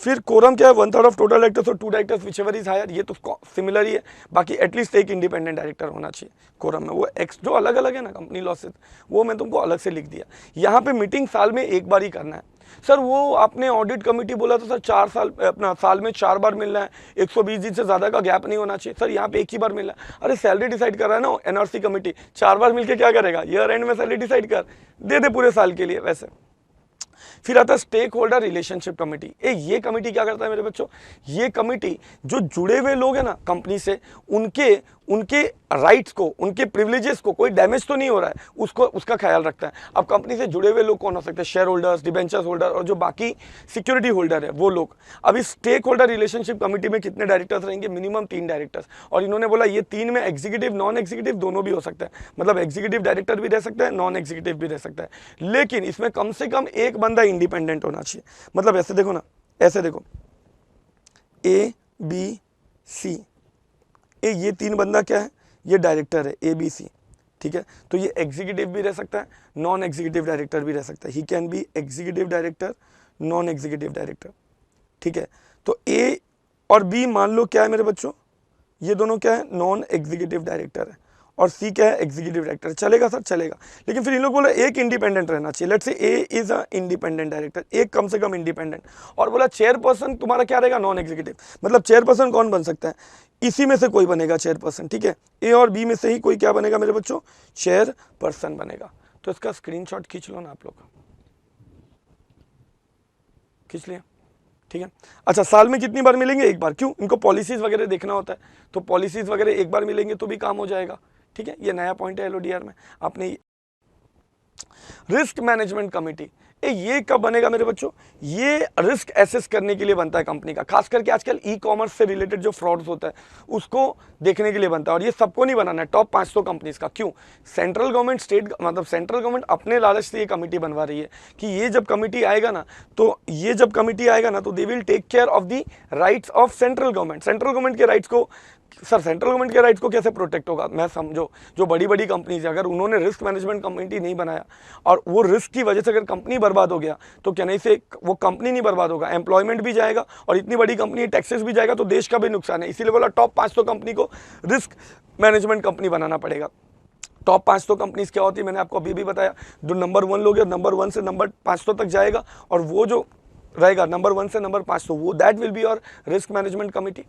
फिर कोरम क्या है? 1/3 ऑफ टोटल डायरेक्टर्स और 2 directors whichever is higher, ये तो सिमिलर ही है। बाकी एटलीस्ट एक इंडिपेंडेंट डायरेक्टर होना चाहिए कोरम में। वो एक्स जो अलग अलग है ना कंपनी लॉ से, वो मैं तुमको अलग से लिख दिया। यहाँ पे मीटिंग साल में एक बार ही करना है। सर वो आपने ऑडिट कमेटी बोला तो सर 4 साल, अपना साल में 4 बार मिलना है, 120 दिन से ज्यादा का गैप नहीं होना चाहिए। सर यहाँ पे एक ही बार मिलना है। अरे सैलरी डिसाइड कर रहा है ना एनआरसी कमेटी, 4 बार मिलकर क्या करेगा? ईयर एंड में सैलरी डिसाइड कर दे दे पूरे साल के लिए वैसे। फिर आता है स्टेक होल्डर रिलेशनशिप कमेटी। ये कमेटी क्या करता है मेरे बच्चों? ये कमेटी जो जुड़े हुए लोग हैं ना कंपनी से, उनके राइट्स को, उनके प्रिविलेजेस को कोई डैमेज तो नहीं हो रहा है, उसका ख्याल रखता है। अब कंपनी से जुड़े हुए लोग कौन हो सकते हैं? शेयर होल्डर्स, डिबेंचर्स होल्डर और जो बाकी सिक्योरिटी होल्डर है वो लोग। अब इस स्टेक होल्डर रिलेशनशिप कमेटी में कितने डायरेक्टर्स रहेंगे? Minimum 3 directors. और इन्होंने बोला ये 3 में एग्जीक्यूटिव नॉन एग्जीक्यूटिव दोनों भी हो सकता है, मतलब एग्जीक्यूटिव डायरेक्टर भी रह सकता है, नॉन एग्जीक्यूटिव भी रह सकता है, लेकिन इसमें कम से कम एक बंदा इंडिपेंडेंट होना चाहिए। मतलब ऐसे देखो ना, ऐसे देखो ABC, ये 3 बंदा क्या है? ये डायरेक्टर है ABC, ठीक है। तो ये एग्जीक्यूटिव भी रह सकता है, नॉन एग्जीक्यूटिव डायरेक्टर भी रह सकता है। ही can B executive director, non executive director, ठीक है। तो A और B मान लो क्या है मेरे बच्चों? ये दोनों क्या है? नॉन एग्जीक्यूटिव डायरेक्टर है। और सी क्या है, एग्जीक्यूटिव डायरेक्टर। चलेगा सर, चलेगा, लेकिन फिर इन लोग बोला एक इंडिपेंडेंट रहना चाहिए। Let's say A is a independent director, एक कम से कम इंडिपेंडेंट। और बोला चेयरपर्सन तुम्हारा क्या रहेगा, नॉन एग्जीक्यूटिव। मतलब चेयरपर्सन कौन बन सकता है, इसी में से कोई बनेगा चेयरपर्सन, ठीक है, ए और बी में से ही कोई क्या बनेगा मेरे बच्चों, चेयरपर्सन बनेगा। तो इसका स्क्रीनशॉट खींच लो ना आप लोग, खींच लिया, ठीक है। अच्छा, साल में कितनी बार मिलेंगे, एक बार। क्यों, इनको पॉलिसीज वगैरह देखना होता है, तो पॉलिसीज वगैरह एक बार मिलेंगे तो भी काम हो जाएगा, ठीक है। ये नया पॉइंट है एलओडीआर में आपने। रिस्क मैनेजमेंट कमेटी, ये कब बनेगा मेरे बच्चों, ये रिस्क एसेस करने के लिए बनता है कंपनी का, खास करके आजकल ई कॉमर्स से रिलेटेड जो फ्रॉड्स होता है उसको देखने के लिए बनता है। और ये सबको नहीं बनाना है, टॉप 500 कंपनीज का। क्यों, सेंट्रल गवर्नमेंट, स्टेट मतलब सेंट्रल गवर्नमेंट अपने लालच से ये कमेटी बनवा रही है कि ये जब कमेटी आएगा ना, तो they will take care of the rights of central government. Central government के राइट्स को, सर सेंट्रल गवर्नमेंट के राइट्स को कैसे प्रोटेक्ट होगा, मैं समझो, जो बड़ी बड़ी कंपनीज है, अगर उन्होंने रिस्क मैनेजमेंट कमेटी नहीं बनाया और वो रिस्क की वजह से अगर कंपनी बर्बाद हो गया, तो क्या नहीं से वो कंपनी नहीं बर्बाद होगा, एम्प्लॉयमेंट भी जाएगा और इतनी बड़ी कंपनी टैक्सेस भी जाएगा, तो देश का भी नुकसान है। इसीलिए बोला टॉप 500 कंपनी को रिस्क मैनेजमेंट कंपनी बनाना पड़ेगा। टॉप 500 कंपनीज क्या होती है, मैंने आपको अभी भी बताया। जो नंबर 1 लोग हैं, नंबर 1 से नंबर 500 तक जाएगा, और वो जो रहेगा नंबर 1 से नंबर 500, वो that will be your risk management committee.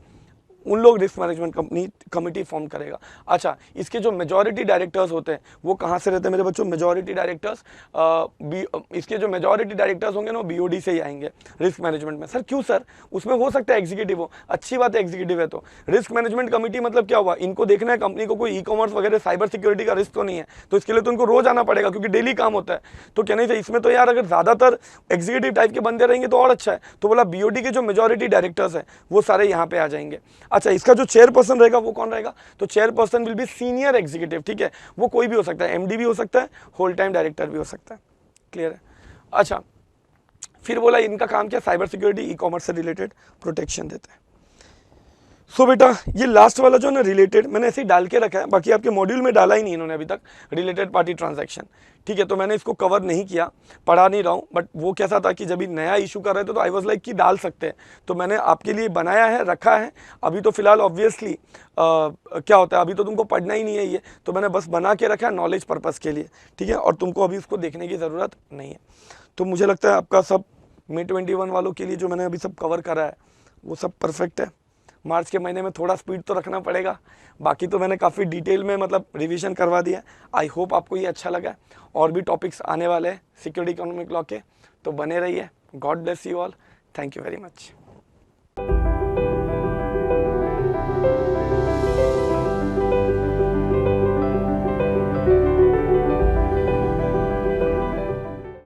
उन लोग रिस्क मैनेजमेंट कमेटी फॉर्म करेगा। अच्छा, इसके जो मेजॉरिटी डायरेक्टर्स होते हैं वो कहाँ से रहते हैं मेरे बच्चों, मेजॉरिटी डायरेक्टर्स इसके जो मेजॉरिटी डायरेक्टर्स होंगे ना, वो बीओडी से ही आएंगे रिस्क मैनेजमेंट में। सर क्यों सर, उसमें हो सकता है एग्जीक्यूटिव हो, अच्छी बात है एग्जीक्यूटिव है। तो रिस्क मैनेजमेंट कमेटी मतलब क्या हुआ, इनको देखना है कंपनी को कोई ई कॉमर्स वगैरह साइबर सिक्योरिटी का रिस्क तो नहीं है, तो इसके लिए तो इनको रोज आना पड़ेगा क्योंकि डेली काम होता है। तो क्या नहीं, इसमें तो यार अगर ज्यादातर एग्जीक्यूटिव टाइप के बंदे रहेंगे तो और अच्छा है। तो बोला बीओडी के जो मेजॉरिटी डायरेक्टर्स है वो सारे यहाँ पे आ जाएंगे। अच्छा, इसका जो चेयरपर्सन रहेगा वो कौन रहेगा, तो chairperson will be senior executive, ठीक है, वो कोई भी हो सकता है, एमडी भी हो सकता है, होल टाइम डायरेक्टर भी हो सकता है। क्लियर है। अच्छा, फिर बोला इनका काम क्या, साइबर सिक्योरिटी, ई कॉमर्स से रिलेटेड प्रोटेक्शन देते हैं। सो बेटा ये लास्ट वाला जो है ना रिलेटेड, मैंने ऐसे ही डाल के रखा है, बाकी आपके मॉड्यूल में डाला ही नहीं इन्होंने अभी तक, रिलेटेड पार्टी ट्रांजैक्शन, ठीक है। तो मैंने इसको कवर नहीं किया, पढ़ा नहीं रहा हूँ, बट वो कैसा था कि जब भी नया इशू कर रहे थे तो आई वाज लाइक कि डाल सकते हैं, तो मैंने आपके लिए बनाया है, रखा है। अभी तो फिलहाल ऑब्वियसली क्या होता है, अभी तो तुमको पढ़ना ही नहीं है ये, तो मैंने बस बना के रखा है नॉलेज पर्पज़ के लिए, ठीक है, और तुमको अभी उसको देखने की ज़रूरत नहीं है। तो मुझे लगता है आपका सब May 21 वालों के लिए जो मैंने अभी सब कवर करा है वो सब परफेक्ट है। मार्च के महीने में थोड़ा स्पीड तो रखना पड़ेगा, बाकी तो मैंने काफ़ी डिटेल में मतलब रिवीजन करवा दिया। आई होप आपको ये अच्छा लगा। और भी टॉपिक्स आने वाले हैं सिक्योरिटी इकोनॉमिक लॉ के, तो बने रहिए। God bless you all, thank you very much.